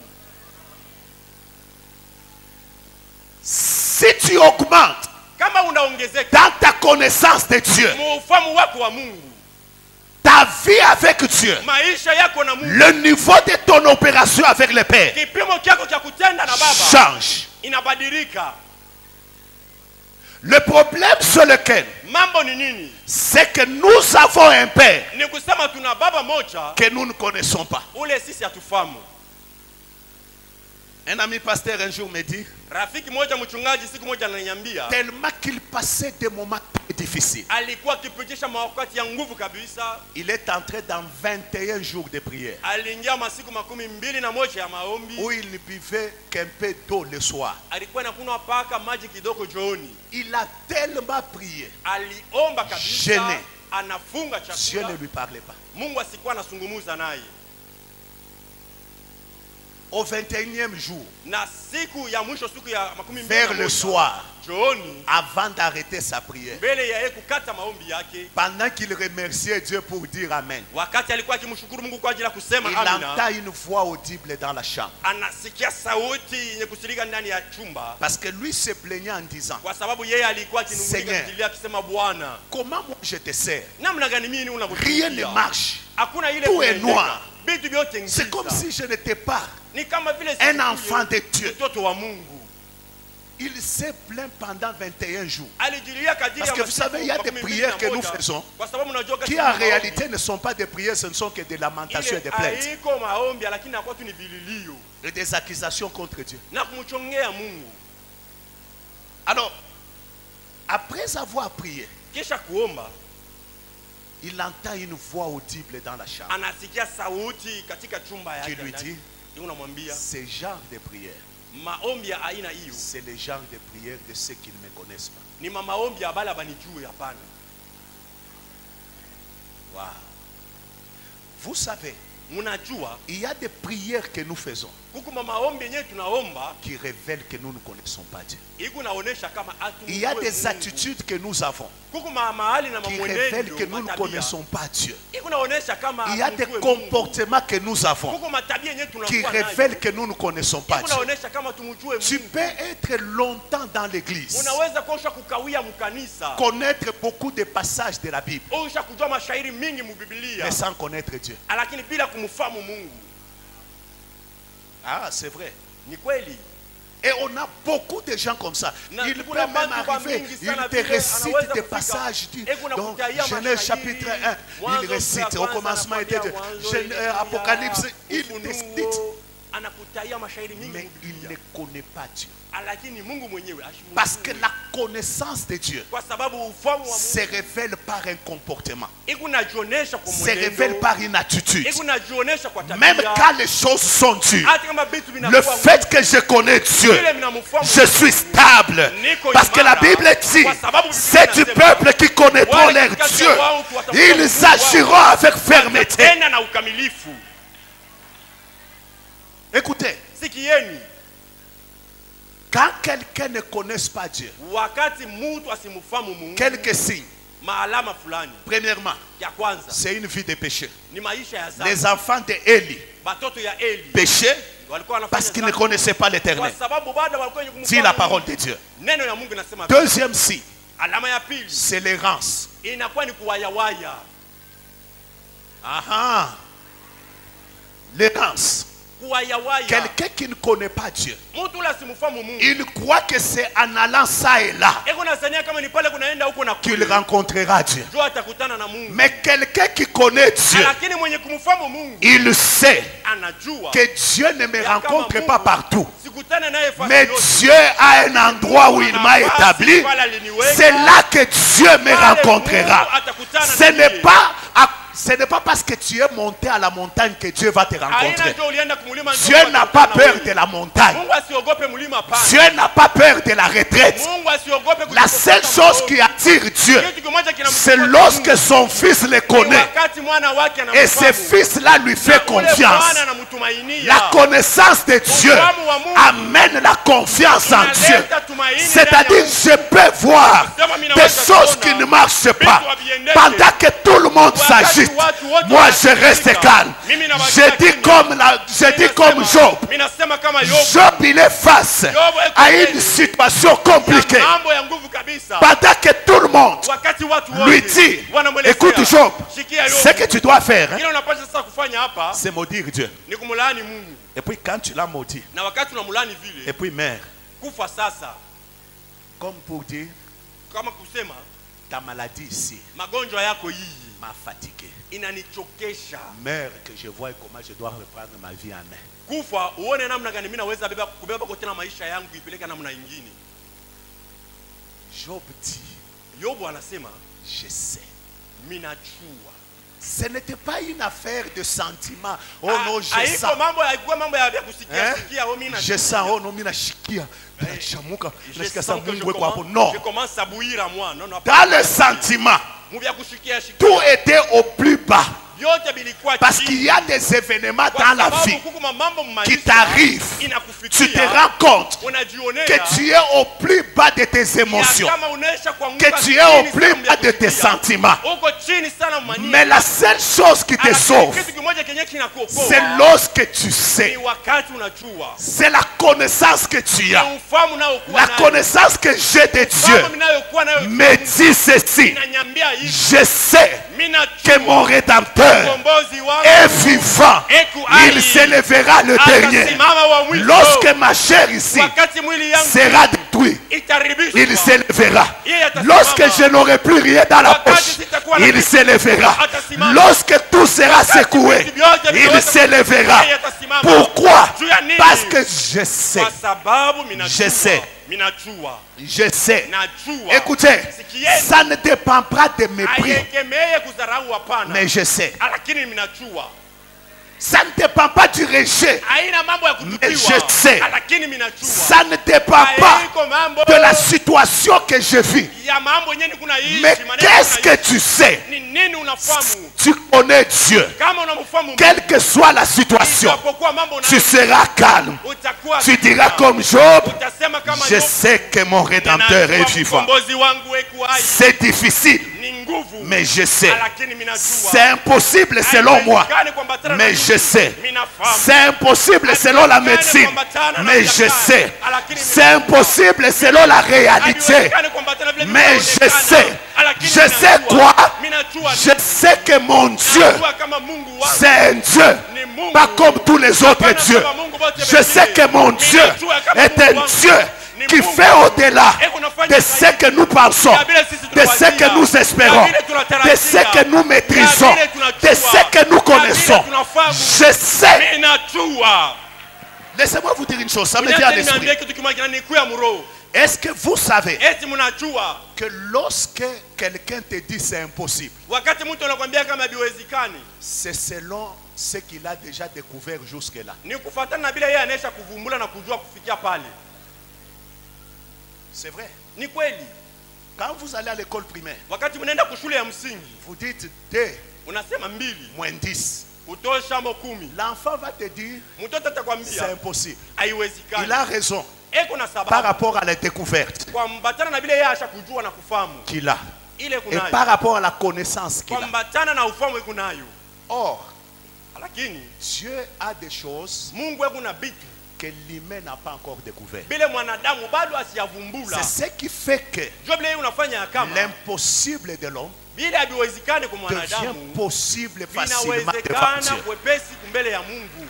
Si tu augmentes Kama unaongezeka dans ta connaissance de Dieu, mu ufahamu wako wa Mungu, ta vie avec Dieu, maisha yako na Mungu, le niveau de ton opération avec le Père kipimo chako cha kutenda na Baba change. inabadilika. Le problème sur lequel, Mambo ni nini? c'est que nous avons un Père Ni kusema tuna baba moja que nous ne connaissons pas. ule sisi hatufahamu. Un ami pasteur un jour me dit, Rafiki moja mchungaji siku moja ananiambia tellement qu'il passait des moments très difficiles, alikuwa akipitisha mawakati ya nguvu kabisa. il est entré dans 21 jours de prière Aliingia masiku 21 ya maombi, où il ne buvait qu'un peu d'eau le soir. alikuwa anakunywa paka maji kidogo jioni. Il a tellement prié, Aliomba kabisa, Jeûné. anafunga Dieu chakula, ne lui parlait pas. Mungu asikuwa anazungumza naye. Au 21e jour, Na siku ya mwisho, siku ya 21 vers le soir, jioni, avant d'arrêter sa prière, mbele ya yeye kukata maombi yake, pendant qu'il remerciait Dieu pour dire Amen, wakati alikuwa akimshukuru Mungu kwa ajili ya kusema il amina, entend une voix audible dans la chambre. anasikia sauti yenye kusikika ndani ya chumba, Parce que lui se plaignait en disant, kwa sababu yeye alikuwa akinung'unika Seigneur, kujilia akisema, Bwana, comment moi je te sers? namna gani mimi Rien ne unavyotumikia? marche. Hakuna ile Tout est kuendeka. noir. Vitu vyote C'est comme ngiza. si je n'étais pas Ni kama vile un siku enfant de Dieu. mtoto wa Mungu. Il s'est plaint pendant 21 jours. Alijilia kadiri Parce ya que vous masiku savez, il y a des 21 prières que nous faisons kwa sababu unajua qui en réalité ne sont pas des prières, ce ne sont que des lamentations et des plaintes haiko maombi, lakini inakuwa tu ni vililio et des accusations contre Dieu. na kumchongea Mungu. Alors, après avoir prié, Kisha kuomba, il entend une voix audible dans la chambre anasikia sauti katika chumba qui yake lui ndani. dit, Yeye unamwambia ce genre de prière, maombi ya aina hiyo c'est le genre de prière de ceux qui ne me connaissent pas. ni maombi ya bala banijue hapana. Wow. Vous savez, Munajua il y a des prières que nous faisons kuku maombi yenyewe tunaomba qui révèlent que nous ne connaissons pas Dieu. iko naonesha kama Il y a des attitudes que nous avons kuku mahali na qui mamwenendo révèlent que nous ne connaissons pas Dieu. iko naonesha kama Il y a des comportements que nous avons kuku matabia yenyewe qui tunakuwa révèlent que nous ne connaissons pas iko Dieu. naonesha kama tumjue Tu Mungu. peux être longtemps dans l'église, Unaweza kosha kukawia mkanisa connaître beaucoup de passages de la Bible, osha kujua mashairi mingi mu Biblia mais sans connaître Dieu. lakini bila kumfahamu Mungu. Ah, c'est vrai. Ni kweli. Et on a beaucoup de gens comme ça. Na Il peut kuna même bantu arriver, mingi il sana te vile récite anaweza des kufika. passages du Kuna donc, kutaia Genèse mashairi, chapitre 1, Mwanzo il récite, sura au kwanza commencement était Dieu. anakwambia mwanzo Apocalypse, il Ufunuo, t'explique, anakutaia mashairi mingi mais mu il Biblia. ne connaît pas Dieu. Lakini Mungu mwenyewe ashimujue. Parce que la connaissance de Dieu Kwa sababu ufahamu wa se Mungu révèle par un comportement, iko najionesha kwa se mwenendo, révèle par une attitude. iko najionesha kwa tabia. Même quand les choses sont dures, Hata kama vitu le vinakuwa fait que je connais Dieu, vile vinamfahamu je suis stable. Parce que la Bible dit, c'est du peuple qui connaîtront leur Dieu. Ils agiront avec fermeté. tena na ukamilifu. Écoutez, Sikieni, quand quelqu'un ne connaît pas Dieu, wakati mtu asimfahamu Mungu, quelques signes. maalama fulani. Premièrement, Ya kwanza c'est une vie de péché. ni maisha ya dhambi. Les enfants de Élie Batoto ya Eli péchaient walikuwa wanafanya parce qu'ils ne dhambi connaissaient pas kwa l'Éternel. sababu bado walikuwa Dit la parole de Dieu. Neno ya Mungu inasema. Deuxième signe, Alama ya pili c'est l'errance. inakuwa ni kuwayawaya. Ah, l'errance. Kuwayawaya. Quelqu'un qui ne connaît pas Dieu, Mtu ule asimfahamu Mungu. il croit que c'est en allant ça et là Eko nasania kama ni pale kunaenda huko na qu'il kule. rencontrera Dieu. Ndio atakutana na Mungu. Mais quelqu'un qui connaît Dieu, Lakini mwenye kumfahamu Mungu il sait anajua que Dieu ne me rencontre pas partout. sikutane naye fasi Mais yote. Dieu a un endroit où il m'a établi. C'est là que Dieu me rencontrera. Ce n'est pas parce que tu es monté à la montagne que Dieu va te rencontrer. Dieu n'a pas peur de la montagne. Dieu n'a pas peur de la retraite. La seule chose qui attire Dieu, c'est lorsque son fils le connaît. Et ce fils-là lui fait confiance. La connaissance de Dieu amène la confiance en Dieu. C'est-à-dire, je peux voir des choses qui ne marchent pas. Pendant que tout le monde s'agite, moi je reste calme. Je dis comme Job. Job, il est face à une situation compliquée. Pendant que tout le monde lui dit, écoute Job, ce que tu dois faire, c'est maudire Dieu. Et puis quand tu l'as maudit, et puis mère, comme pour dire, ta maladie ici magonjwa yako hii m'a fatigué. inanichokesha. Mère, que je vois comment je dois reprendre ma vie en main. Kufa uone namna gani mimi naweza kubeba kwa tena maisha yangu kuipeleka namna nyingine. Job dit, Yobu anasema, je sais. Mimi najua. Ce n'était pas une affaire de sentiment. Oh non, je sens. Haikuwa mambo ya kusikia sikia au mimi je sens, oh non, mimi nashikia. Nachamuka, nasikia sa Mungu kwa hapo. Je Non. commence à bouillir à moi. Non, non. Dans le sentiment, tout était au plus bas. Parce qu'il y a des événements dans la vie qui t'arrivent. Tu te rends compte que tu es au plus bas de tes émotions, que tu es au plus bas de tes sentiments. Mais la seule chose qui te sauve, c'est lorsque tu sais. C'est la connaissance que tu as. La connaissance que j'ai de Dieu me dit ceci. Je sais que mon Rédempteur est vivant. Il s'élèvera le dernier. Lorsque ma chair ici sera détruite, il s'élèvera. Lorsque je n'aurai plus rien dans la poche, il s'élèvera. Lorsque tout sera secoué, il s'élèvera. Pourquoi? Parce que je sais. Je sais. Je sais. Écoutez, ça ne dépend pas de mépris. Mais je sais. Ça ne dépend pas du rejet. haina mambo ya Mais kututiwa, je sais, lakini minajua ça ne dépend pas haiko mambo de la situation que je vis. ya mambo yenyewe kunaishi. Mais maneno qu'est-ce que kunaishi. tu sais? Ni nini unafahamu? Tu connais Dieu. Kama unamfahamu Quelle que soit la situation, ijapokuwa mambo tu seras calme. utakuwa Tu diras kimya. comme Job, Utasema kama je Job, sais que mon Rédempteur est ninajua vivant. mkombozi wangu eko hai. C'est difficile, Ni nguvu, mais je sais. lakini minajua. C'est impossible selon moi, Haiwezekani kuambatana na mais mimi. je sais. Minafahamu. C'est impossible selon la médecine, mais je sais. C'est impossible selon la réalité, Haiwezekani kuambatana vile mais je vinavyoonekana. sais. Lakini Je sais minajua. quoi? Minajua Je sais que mon Dieu, Najua kama Mungu wangu c'est un Dieu, ni Mungu. pas comme tous les autres dieux. Je sais que mon Dieu est un Dieu qui fait au-delà de ce que nous pensons, de ce que nous espérons, de ce que nous maîtrisons, de ce que nous connaissons. Je sais. Minajua. Laissez-moi vous dire une chose, ça me vient à l'esprit. Niambie kitu kimoja kinanikuya mroho. Est-ce que vous savez Eti mnajua que lorsque quelqu'un te dit c'est impossible, wakati mtu anakuambia kama biwezekani c'est selon ce qu'il a déjà découvert jusque-là. ni kufuatana na bila yeye anaisha kuvumbula na kujua kufikia pale. C'est vrai. Ni kweli. Quand vous allez à l'école primaire, Wakati mnaenda kushule ya msingi vous dites 2 unasema 2 moins 10. utosha mo 10. L'enfant va te dire Mtoto c'est atakwambia impossible. haiwezekani. Il a raison Eko na par sababu rapport à la découverte kuambatana na bila yeye asha kujua na kufahamu qu'il a ile et kunayo. par rapport à la connaissance qu'il a. Kuambatana na ufahamu kunayo. Or, Lakini Dieu a des choses Mungu eko na vitu que l'humain n'a pas encore découvert. bila mwanadamu bado asiyavumbula. C'est ce qui fait que Ndio bila yeye unafanya kama l'impossible de l'homme bila haviwezekani kwa devient mwanadamu possible facilement devant vinawezekana Dieu. kwepesi mbele ya Mungu.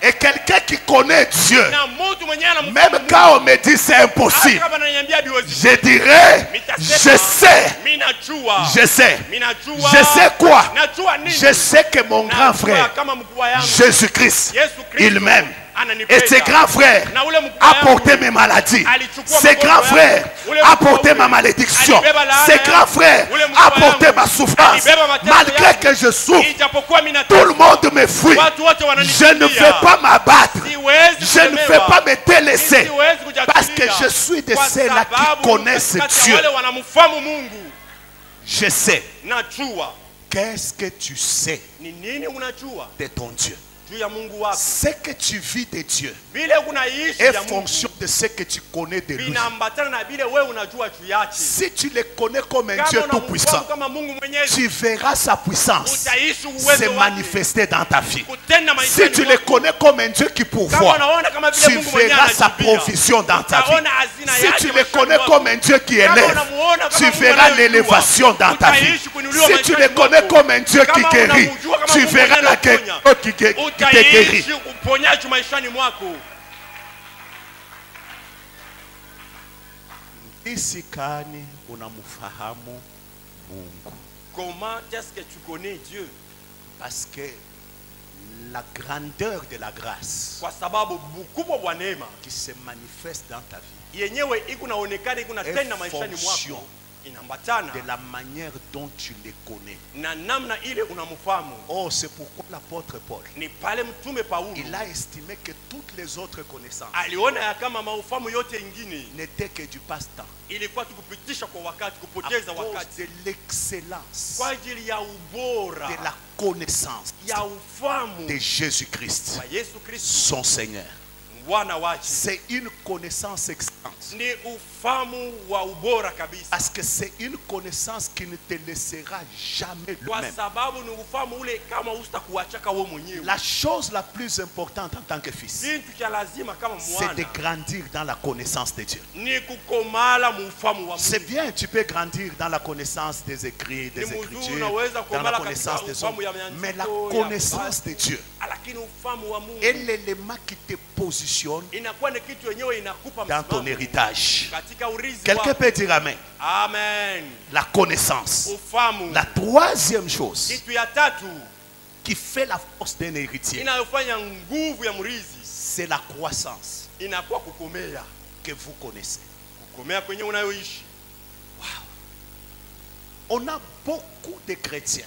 Et quelqu'un qui connaît Dieu, Na mtu mwenyewe anamfahamu même Mungu, quand on me dit c'est hata impossible, kama ananiambia haviwezekani, je dirais, je sais, mimi najua. je sais. Mimi najua. Je sais quoi? Najua nini? Je sais que mon grand frère, kama mkubwa yangu Jésus-Christ, Yesu Kristo il m'aime. ananipenda. Et ses grands frères Na ule mkubwa a porté yangu mes maladies. alichukua Ses mkono grands yangu. frères Ule a mkubwa porté yangu ma malédiction. alibeba laana Ses yangu. grands frères Ule mkubwa a porté yangu ma souffrance. alibeba mateso Malgré yangu. que je souffre, Ijapokuwa mimi tout le monde me fuit. watu wote Je ne wananikimbia. vais pas m'abattre. Siwezi Je ne kulemewa. vais pas me délaisser. Siwezi kujatulia. Parce que je suis de Kwa ceux-là qui sababu connaissent katikati ya Dieu. wale wanamfahamu Mungu. Je sais. Najua Qu'est-ce que tu sais ni nini unajua de ton Dieu? juu ya Mungu wako. Ce que tu vis de Dieu Vile unaishi est ya Mungu fonction de ce que tu connais de lui. vinaambatana na vile wewe unajua juu yake. Si tu le connais comme un Kama Dieu unamfahamu tout-puissant, kama Mungu Mwenyezi, tu verras sa puissance utaishi se uwezo wake manifester dans ta vie. kutenda Si maishani tu le mwako. connais comme un Dieu qui Kama pourvoit, unaona kama vile tu Mungu mwenyewe verras sa anajibia, provision dans ta vie. utaona hazina Si yake tu le maishani connais mwako. comme un Dieu qui Kama élève, unamuona kama tu Mungu verras anayejua, l'élévation dans ta vie. utaishi kuinuliwa Si tu le maishani connais mwako. comme un Dieu qui Kama guérit, unamjua kama tu Mungu verras la anayeponya, guérison qui te guérit. utaishi uponyaji maishani mwako. Isi kani unamfahamu Mungu? Comment est-ce que tu connais Dieu? Parce que la grandeur de la grâce Kwa sababu ukubwa wa neema qui se manifeste dans ta vie yenyewe iko naonekana iko natenda maishani fonction mwako inaambatana de la manière dont tu les connais. na namna ile unamfahamu. Oh, c'est pourquoi l'apôtre Paul, Ni pale mtume Paulo il a estimé que toutes les autres connaissances aliona ya kama maufahamu yote ingine n'étaient que du passe-temps, ilikuwa tukupitisha kwa wakati, à kupoteza cause wakati de l'excellence kwa ajili ya ubora de la connaissance ya ufahamu de Jésus-Christ, wa Yesu Kristo son Seigneur. Bwana wake. C'est une connaissance excellente. Ni ufahamu wa ubora kabisa, Parce que c'est une connaissance qui ne te laissera jamais le kwa même. sababu ni ufahamu ule kama usitakuachaka wewe mwenyewe. La chose la plus importante en tant que fils, Kitu cha lazima kama c'est de mwana grandir dans la connaissance de Dieu. ni kukomala mu ufahamu wa C'est Mungu. bien, tu peux grandir dans la connaissance des écrits, des Ni mzuri, Écritures, unaweza dans la kukomala connaissance katika des hommes. ufahamu ya maandiko, Mais la ya connaissance de Dieu lakini ufahamu wa Mungu est l'élément qui te positionne inakuwa ni kitu yenyewe inakupa dans ton msimamo héritage. katika urithi Quelqu'un wako. peut dire Amen. Amen. La connaissance. Ufahamu. La troisième chose Kitu ya tatu qui fait la force d'un héritier, inayofanya nguvu ya mrithi c'est la croissance inakuwa kukomea. que vous connaissez. Kukomea kwenye unayoishi. On a beaucoup de chrétiens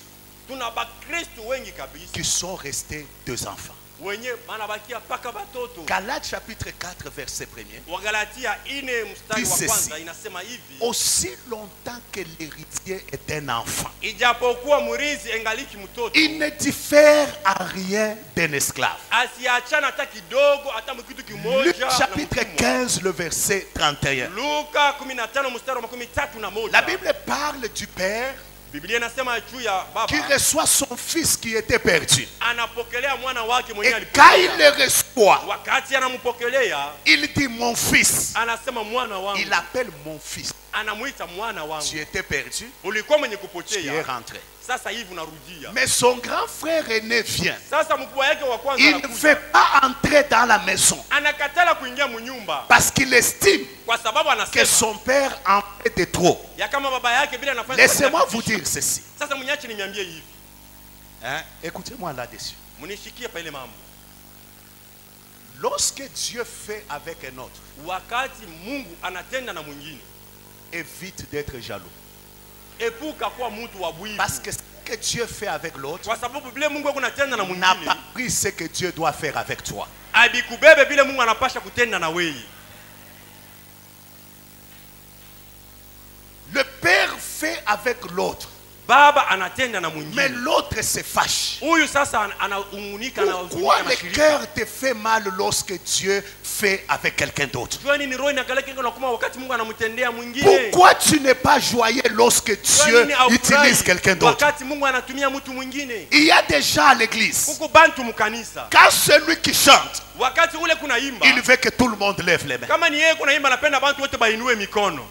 tuna bakristo wengi kabisa qui sont restés 2 enfants. wenye banabakia paka batoto. Galates chapitre 4 verset 1er. Wagalatia 4 mstari wa kwanza inasema hivi: aussi longtemps que l'héritier est un enfant, ijapokuwa murithi engaliki mtoto, il ne diffère en rien d'un esclave. asiachana hata kidogo hata mkitu Luc kimoja. chapitre 15 le verset 31. Luka 15 mstari wa 31. La Bible parle du père Biblia inasema juu ya qui baba reçoit son fils qui était perdu. anapokelea mwana wake mwenye Et quand il alipotea. le reçoit, Wakati anampokelea il dit mon fils. anasema mwana wangu. Il appelle mon fils. Anamuita mwana wangu. Tu étais perdu, Ulikuwa mwenye tu es kupotea, rentré. sasa hivi unarudia. Mais son grand frère aîné vient. Sasa mkubwa yake wa kwanza Il ne anakuja. veut pas entrer dans la maison Anakatala kuingia mnyumba parce qu'il estime kwa sababu que anasema son père en fait de trop. ya kama baba yake vile anafanya. Laissez-moi vous dire ceci. Sasa mnyache niambie hivi. Hein? Écoutez-moi là-dessus. Mnishikie pa ile mambo. Lorsque Dieu fait avec un autre, Wakati Mungu anatenda na mwingine, évite d'être jaloux. epuka kuwa mtu wa bwivu. Parce que ce que Dieu fait avec l'autre Kwa sababu vile Mungu anatenda na n'a mwingine, pas pris ce que Dieu doit faire avec toi. abikubebe vile Mungu anapasha kutenda na wewe. Le père fait avec l'autre, Baba anatenda na mais mwingine. l'autre se fâche. Huyu sasa anaungunika na Pourquoi huzunika na le shirika. cœur te fait mal lorsque Dieu fait avec quelqu'un d'autre? Jua nini roho inakaleka kingo na kuma wakati Mungu anamtendea mwingine. Pourquoi tu n'es pas joyeux lorsque Jua Dieu nini haufurahi utilise quelqu'un d'autre? wakati Mungu anatumia mtu mwingine. Il y a des gens à l'église, Kuko bantu mkanisa. quand celui qui chante, Wakati ule kuna imba. il veut que tout le monde lève les mains. Kama ni yeye kuna imba anapenda bantu wote bainue mikono.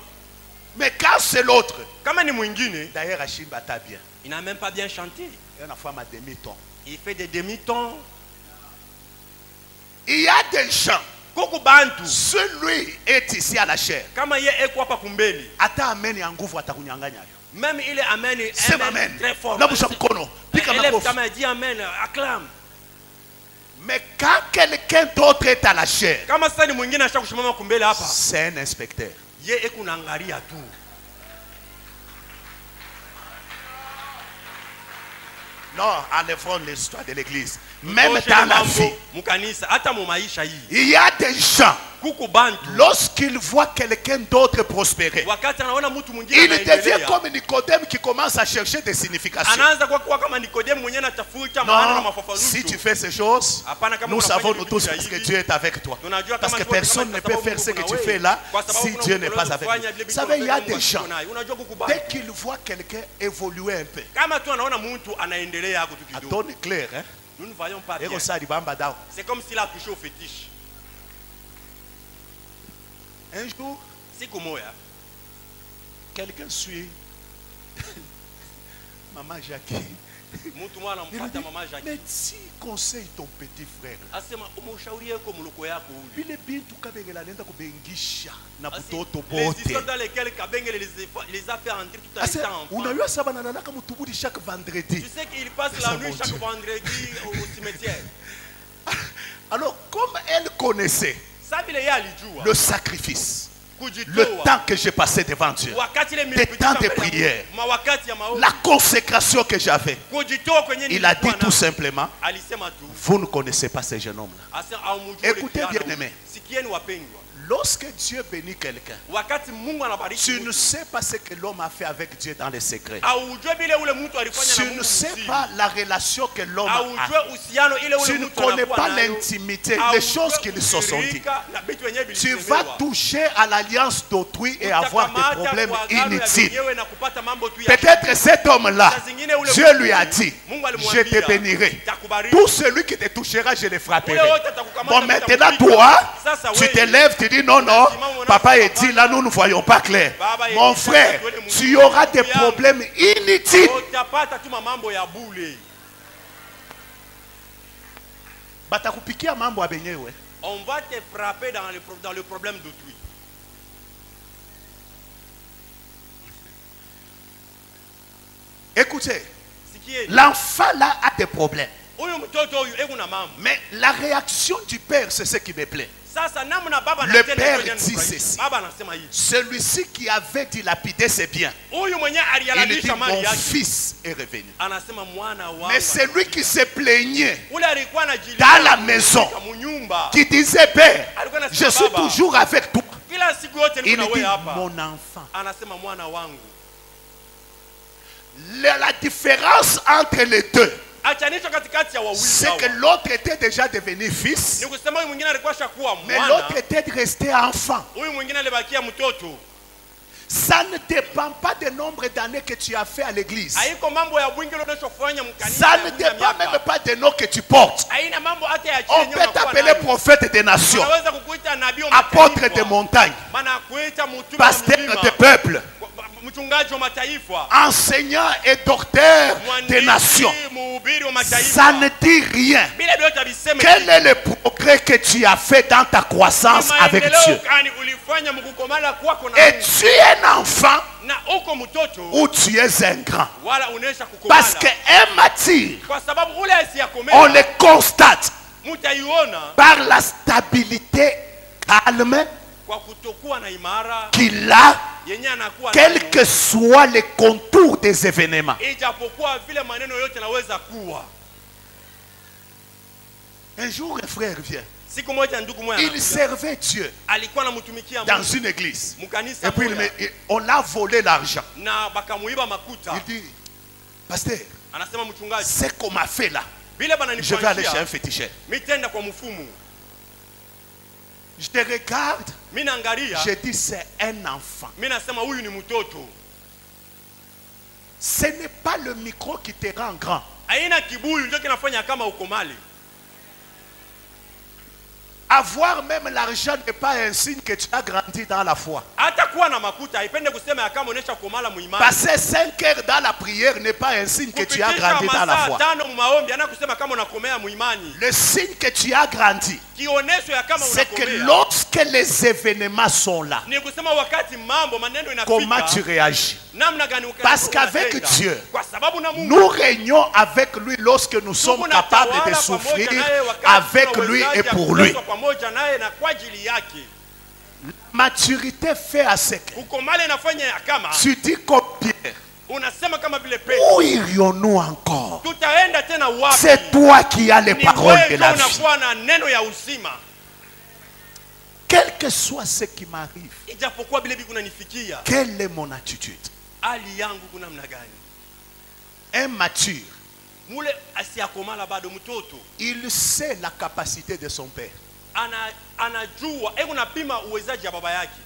Mais quand c'est l'autre, Kama ni mwingine, d'ailleurs Achimba t'a bien. il n'a même pas bien chanté. Il y a une femme à demi-ton. Il fait des demi-tons. Il y a des gens, Kuko bantu. celui est ici à la chair. Kama yeye eko hapa kumbeli. Ata amen ya nguvu atakunyang'anya. Même il est amen. Sema amen. Très fort. Nabusha mkono. Pika Élève makofi. ta main, dis amen, acclame. Mais quand quelqu'un d'autre est à la chair, Kama sasa ni mwingine anataka kusimama kumbele hapa. c'est un inspecteur. Ye eko naangalia tu. Non, enlèvons l'histoire de l'église. Même Toshe dans la mambo vie, mukanisa hata mu maisha hii. il y a des gens, Kuko bantu. lorsqu'ils voient quelqu'un d'autre prospérer, Wakati anaona mtu mwingine il devient anaendelea. comme Nicodème qui commence à chercher des significations. Anaanza kuwa kama Nikodemu mwenyewe anatafuta maana na Non, mafafanuzi. si tu fais ces choses, Hapana, kama nous unafanya savons vitu nous tous vya parce que hivi, Dieu est avec toi. tunajua Parce kama que Mungu personne kama ne kwa peut sababu faire ce Mungu que kuna tu wewe. fais là Kwa sababu si kuna Dieu n'est unaweza pas avec kufanya toi. vile Vous vitu savez, il y a ambavyo des Mungu gens, anakuwa nayo. Unajua kuko bantu. dès qu'ils voient quelqu'un évoluer un peu, Kama tu anaona mtu anaendelea hapo tu à kidogo. ton clair, hein? Nous ne voyons pas Et bien. ça, il va en bas. C'est comme s'il a touché au fétiche. Un jour, Siku moja quelqu'un suit Maman Jackie. mtu mwana Il lui anampata dit, mama Jackie. mais si conseille ton petit frère, Asema umshauri yako mloko yako huyu. vile bintu kabengela nenda kubengisha na Asi, butoto les bote. histoires dans lesquelles Kabengele les a fait entrer tout à Asa, l'heure enfant. unajua saba nanalaka mutubudi chaque Tu vendredi. sais qu'il passe Ça, la nuit mon chaque Dieu. vendredi au cimetière. Alors, comme elle connaissait Ça vile yeye alijua. le sacrifice, le Kujitoa. temps que j'ai passé devant Dieu, Wakati ile des temps de prière, mawakati ya maombi. la consécration que j'avais, Kujitoa kwenye il a dit nilikuwa tout na- simplement, alisema tu. vous ne connaissez pas ces jeunes hommes-là. Asa haumjui Écoutez yule kijana. bien aimé. Sikieni wapendwa. Lorsque Dieu bénit quelqu'un, Wakati Mungu anabariki tu mtu, ne sais pas ce que l'homme a fait avec Dieu dans les secrets. haujui vile ule mtu alifanya na Tu Mungu ne sais msiri. pas la relation que l'homme a. Haujui uhusiano ile ule Tu ne mtu connais anakuwa pas nayo. l'intimité, Haujui les choses qu'ils se sont dit. ushirika na vitu wenyewe Tu vilisemewa. vas toucher à l'alliance d'autrui et avoir des Utakamata problèmes kwa agano ya inutiles. wenyewe na kupata mambo tu ya Peut-être cet homme-là, Saa zingine ule Dieu mtu, lui a dit, Mungu je alimwambia, te bénirai. "Takubariki." Tout celui qui te touchera, je le Ule frapperai. wote atakukamata, Bon, maintenant, utampiga. toi, Sasa tu wewe, te lèves, tu dis non, non, papa est dit, là, nous ne voyons pas clair. Mon frère, tu auras des problèmes inutiles. utapata tu mambo ya bule. Batakupikia mambo abenyewe. On va te frapper dans le problème d'autrui. Écoutez, Sikieni. l'enfant là a des problèmes. Huyu mtoto huyu eko na mambo. Mais la réaction du père, c'est ce qui me plaît. Sasa namna baba Le anatenda père hivyo dit ndio ceci. baba anasema hivi. Celui-ci qui avait dilapidé ses biens, Huyu mwenyewe il dit alihalalisha mali mon yake. fils est revenu. Anasema mwana wangu. Mais celui qui se plaignait Ule alikuwa anajilia dans la maison, munyumba. qui disait Père, Alikuwa je anasema suis baba, toujours avec toi. kila siku yote niko Il na wewe dit hapa. mon enfant. Anasema mwana wangu. La différence entre les deux, Achanisho katikati ya wawili c'est hawa. que l'autre était déjà devenu fils, Ni kusema huyu mwingine alikuwa shakuwa mais mwana. l'autre était resté enfant. Huyu mwingine alibakia mtoto. Ça ne dépend pas du nombre d'années que tu as fait à l'église. Haiko mambo ya bwingi unachofanya mkanisa. Ça ne dépend même pas des noms que tu portes. Haina mambo hata ya On chini peut t'appeler prophète des nations, Unaweza kukuita nabii wa apôtre mataifa. des montagnes, Maana kuita mtume wa pasteur milima. des peuples, Mchungaji wa mataifa. enseignant et docteur des nations. Mhubiri wa mataifa. Ça ne dit rien. Bila vyote abiseme. Quel est le progrès que tu as fait dans ta croissance avec Dieu? Ulifanya mkukomala kwako na Et tu es un enfant na uko mtoto ou tu es un grand? wala unesha kukomala. Parce qu'un martyr, Kwa sababu ule asiyakomela. on le constate Mutaiona par la stabilité calme kwa kutokuwa na imara qu'il a, yenye anakuwa quels nayo. que soient les contours des événements. Ijapokuwa vile maneno yote naweza kuwa. Un jour, un frère vient. Siku moja ndugu mmoja Il servait Dieu alikuwa anamtumikia dans Mungu une église. mkanisa Et puis moja. on a volé l'argent. Na bakamuiba makuta. Il dit, pasteur, Anasema mchungaji, ce qu'on m'a fait là, vile je vais aller chez un bananifanyia féticheur. mitenda kwa mfumu. Je te regarde, Mimi naangalia, je dis c'est un enfant. mimi nasema huyu ni mtoto. Ce n'est pas le micro qui te rend grand. Haina kibuyu ndio kinafanya kama ukomali. Avoir même l'argent n'est pas un signe que tu as grandi dans la foi. Hata kuwa na makuta haipende kusema kama unesha kukomala muimani. Passer 5 heures dans la prière n'est pas un signe que tu as grandi dans la foi. Tano maombi ana kusema kama unakomea muimani. Le signe que tu as grandi, Kionesho ya kama c'est que unakomea. lorsque les événements sont là, Ni kusema wakati mambo maneno inafika. comment tu réagis? Namna gani ukatenda. Parce qu'avec Dieu, kwa sababu na Mungu nous régnons avec lui lorsque nous sommes capables de souffrir avec lui et pour lui. pamoja naye na kwa ajili yake. Maturité fait à ce que Kukomala inafanya ya kama tu dis comme Pierre, unasema kama vile Petro. où irions-nous encore? Tutaenda tena wapi? C'est toi qui as les Ni paroles de wewe la vie. unakuwa na neno ya uzima. Quel que soit ce qui m'arrive, Ijapokuwa vile kunanifikia, quelle est mon attitude? hali yangu kuna namna gani? Un mature, Mule asiyakomala bado mtoto il sait la capacité de son père. anajua unapima uwezaji ya baba yake.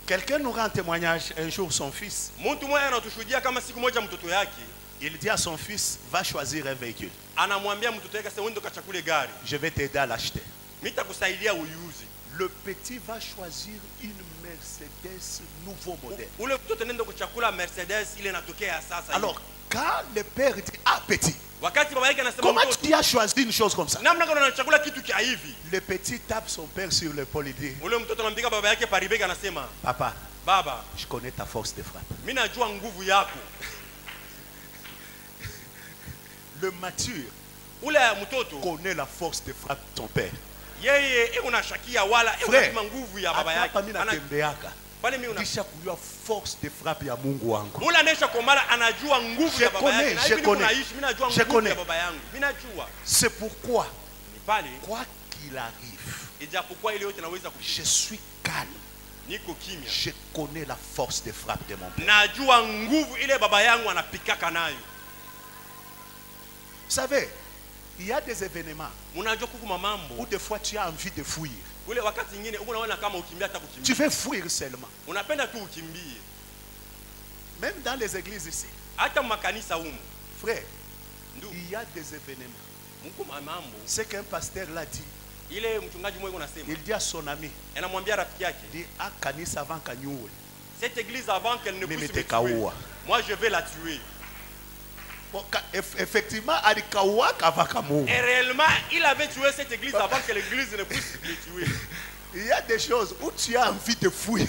Quelqu'un nous rend témoignage un jour son fils. Mtu mmoja anatushuhudia kama siku moja mtoto yake Il dit à son fils, va choisir un véhicule. anamwambia mtoto wake, sasa uende kachakule gari, Je vais t'aider à l'acheter. mitakusaidia uiuze. Le petit va choisir une Mercedes nouveau modèle. Ule mtoto nenda kuchakula Mercedes ile inatokea sasa. Alors, quand le père dit, ah petit, wakati baba yake anasema comment mtoto, tu as choisi une chose comme ça? namna gani unachakula kitu kia hivi? Le petit tape son père sur l'épaule et dit, Ule mtoto anampiga baba yake paribeka, anasema papa, baba, je connais ta force de frappe. mimi najua nguvu yako. Le mature Ule mtoto connaît la force de frappe de ton père. yeye unashakia wala Frère, unapima nguvu ya baba yake. hapa mimi natembeaka. Pale mimi Kisha kujua force de frappe ya Mungu wangu. Mula anesha komala anajua nguvu ya baba yake. Na hivi connais. naishi mimi najua Je nguvu connais. ya baba yangu. Mimi najua. C'est pourquoi, Ni pale quoi qu'il arrive, ijapokuwa ile yote naweza je kushika. suis calme. Niko kimya. Je connais la force de frappe de mon père. Najua nguvu ile baba yangu anapikaka nayo. Vous savez, il y a des événements Unajua kuku mambo. où des fois tu as envie de fuir. Ule wakati nyingine unaona kama ukimbia hata Tu kukimbia. veux fuir seulement. Unapenda tu ukimbie. Même dans les églises ici, Hata makanisa humu. frère, Ndu, il y a des événements. mko mambo. Ce qu'un pasteur l'a dit, Ile mchungaji mmoja unasema. il dit à son ami, Anamwambia rafiki yake, il dit, ah, kanisa avant kanyuwe. cette église avant qu'elle ne Mimi puisse me tekaua. tuer, moi je vais la tuer. Effectivement, alikawaka vakamu. Et réellement, il avait tué cette église avant que l'église ne puisse le tuer. Il y a des choses où tu as envie de fuir.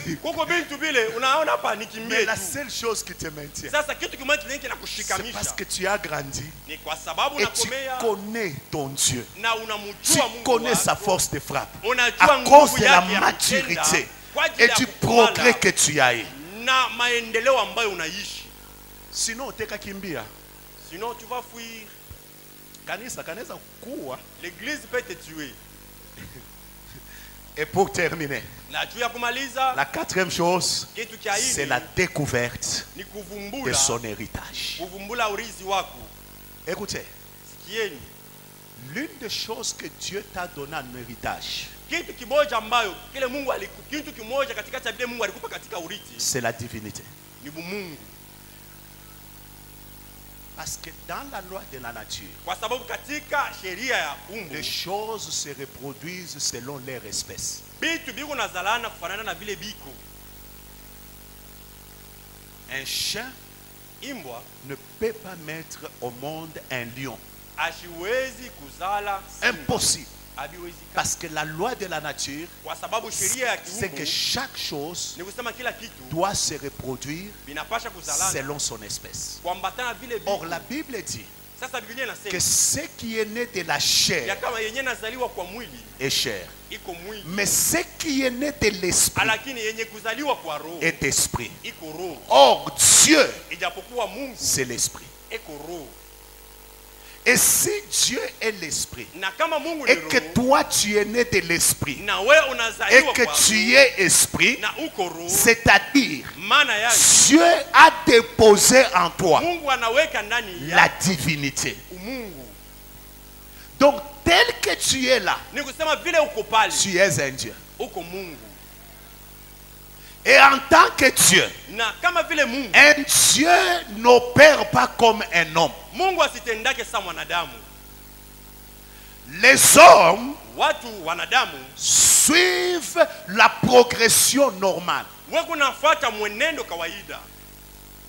Mais la seule chose qui te maintient, c'est parce que tu as grandi et tu connais ton Dieu. Tu connais sa force de frappe à cause de la maturité et du progrès que tu as eu. Sinon, tu vas fuir. L'église peut te tuer. Et pour terminer, la quatrième chose, c'est la découverte de son héritage. Écoutez, l'une des choses que Dieu t'a donné en héritage, c'est la divinité. Parce que dans la loi de la nature, les choses se reproduisent selon leur espèce. Un chien ne peut pas mettre au monde un lion. Impossible. Parce que la loi de la nature, c'est que chaque chose doit se reproduire selon son espèce. Or, la Bible dit que ce qui est né de la chair est chair. Mais ce qui est né de l'esprit est esprit. Or, Dieu, c'est l'esprit. Et si Dieu est l'esprit, et que toi tu es né de l'esprit, et que tu es esprit, c'est-à-dire Dieu a déposé en toi la divinité. Donc tel que tu es là, tu es un Dieu. Et en tant que Dieu, un Dieu n'opère pas comme un homme. Les hommes suivent la progression normale.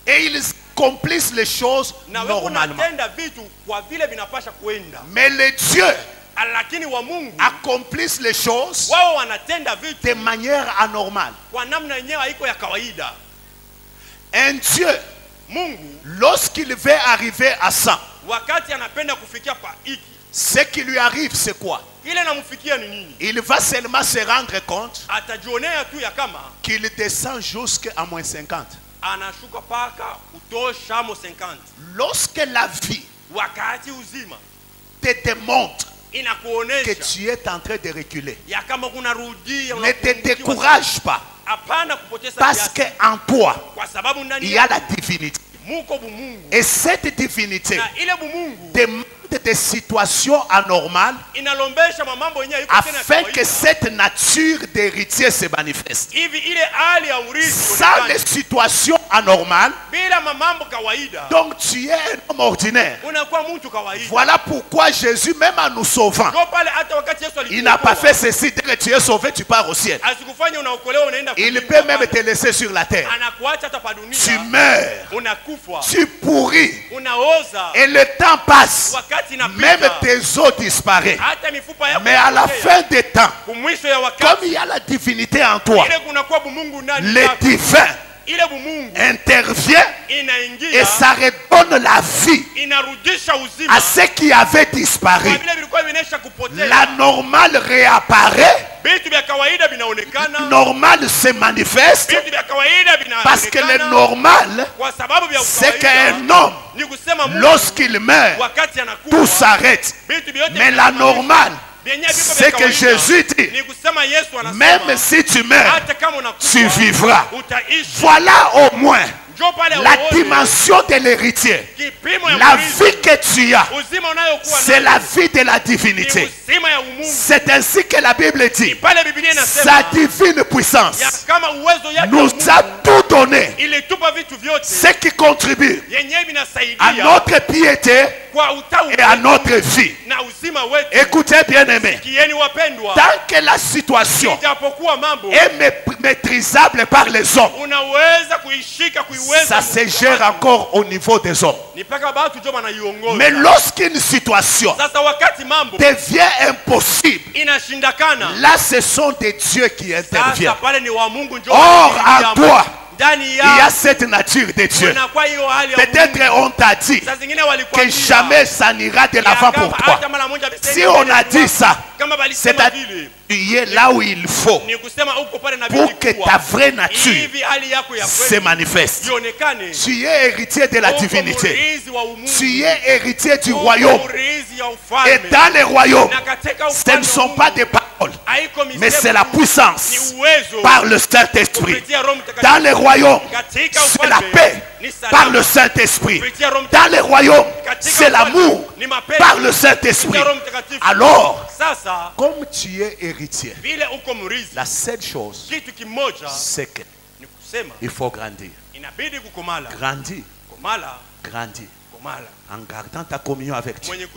Et ils accomplissent les choses normalement. Mais les dieux accomplissent les choses de manière anormale. Un Dieu, lorsqu'il veut arriver à 100, ce qui lui arrive, c'est quoi? Il va seulement se rendre compte qu'il descend jusqu'à moins 50. Lorsque la vie te démontre que tu es en train de reculer, ne te décourage pas, parce qu'en toi il y a la divinité, et cette divinité demande des situations anormales afin que cette nature d'héritier se manifeste. Sans les situations anormales, donc tu es un homme ordinaire. Voilà pourquoi Jésus, même en nous sauvant, il n'a pas fait ceci. Dès que tu es sauvé, tu pars au ciel. Il peut même te laisser sur la terre. Tu meurs, tu pourris, et le temps passe. Même tes os disparaissent. Mais à la fin des temps, comme il y a la divinité en toi, le divin intervient et ça redonne la vie à ce qui avait disparu. La normale réapparaît. Normal se manifeste parce que le normal, c'est qu'un homme, lorsqu'il meurt, tout s'arrête. Mais la normale, c'est que Jésus dit, même si tu meurs, tu vivras. Voilà au moins la dimension de l'héritier. La vie que tu as, c'est la vie de la divinité. C'est ainsi que la Bible dit, sa divine puissance nous a tout donné, ce qui contribue à notre piété et à notre vie. Écoutez bien aimé, tant que la situation est maîtrisable par les hommes, ça se gère encore au niveau des hommes. Mais lorsqu'une situation devient impossible, là ce sont des dieux qui interviennent. Or en toi il y a cette nature de Dieu. Peut-être on t'a dit que jamais ça n'ira de l'avant pour toi. Si on a dit ça, c'est-à-dire tu es là où il faut pour que ta vraie nature se manifeste. Tu es héritier de la divinité. Tu es héritier du royaume. Et dans le royaume, ce ne sont pas des paroles, mais c'est la puissance par le Saint-Esprit. Dans le royaume, c'est la paix par le Saint-Esprit. Dans le royaume, c'est l'amour par le Saint-Esprit. Alors, comme tu es héritier, la seule chose, c'est que il faut grandir. Grandir. Grandir. En gardant ta communion avec Dieu.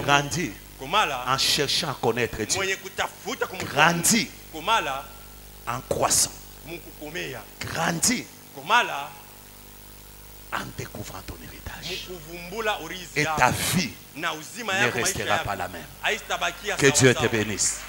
Grandir. En cherchant à connaître Dieu. Grandir. En croissant. Grandir. En découvrant ton héritage. Et ta vie ne restera pas la même. Que Dieu te bénisse.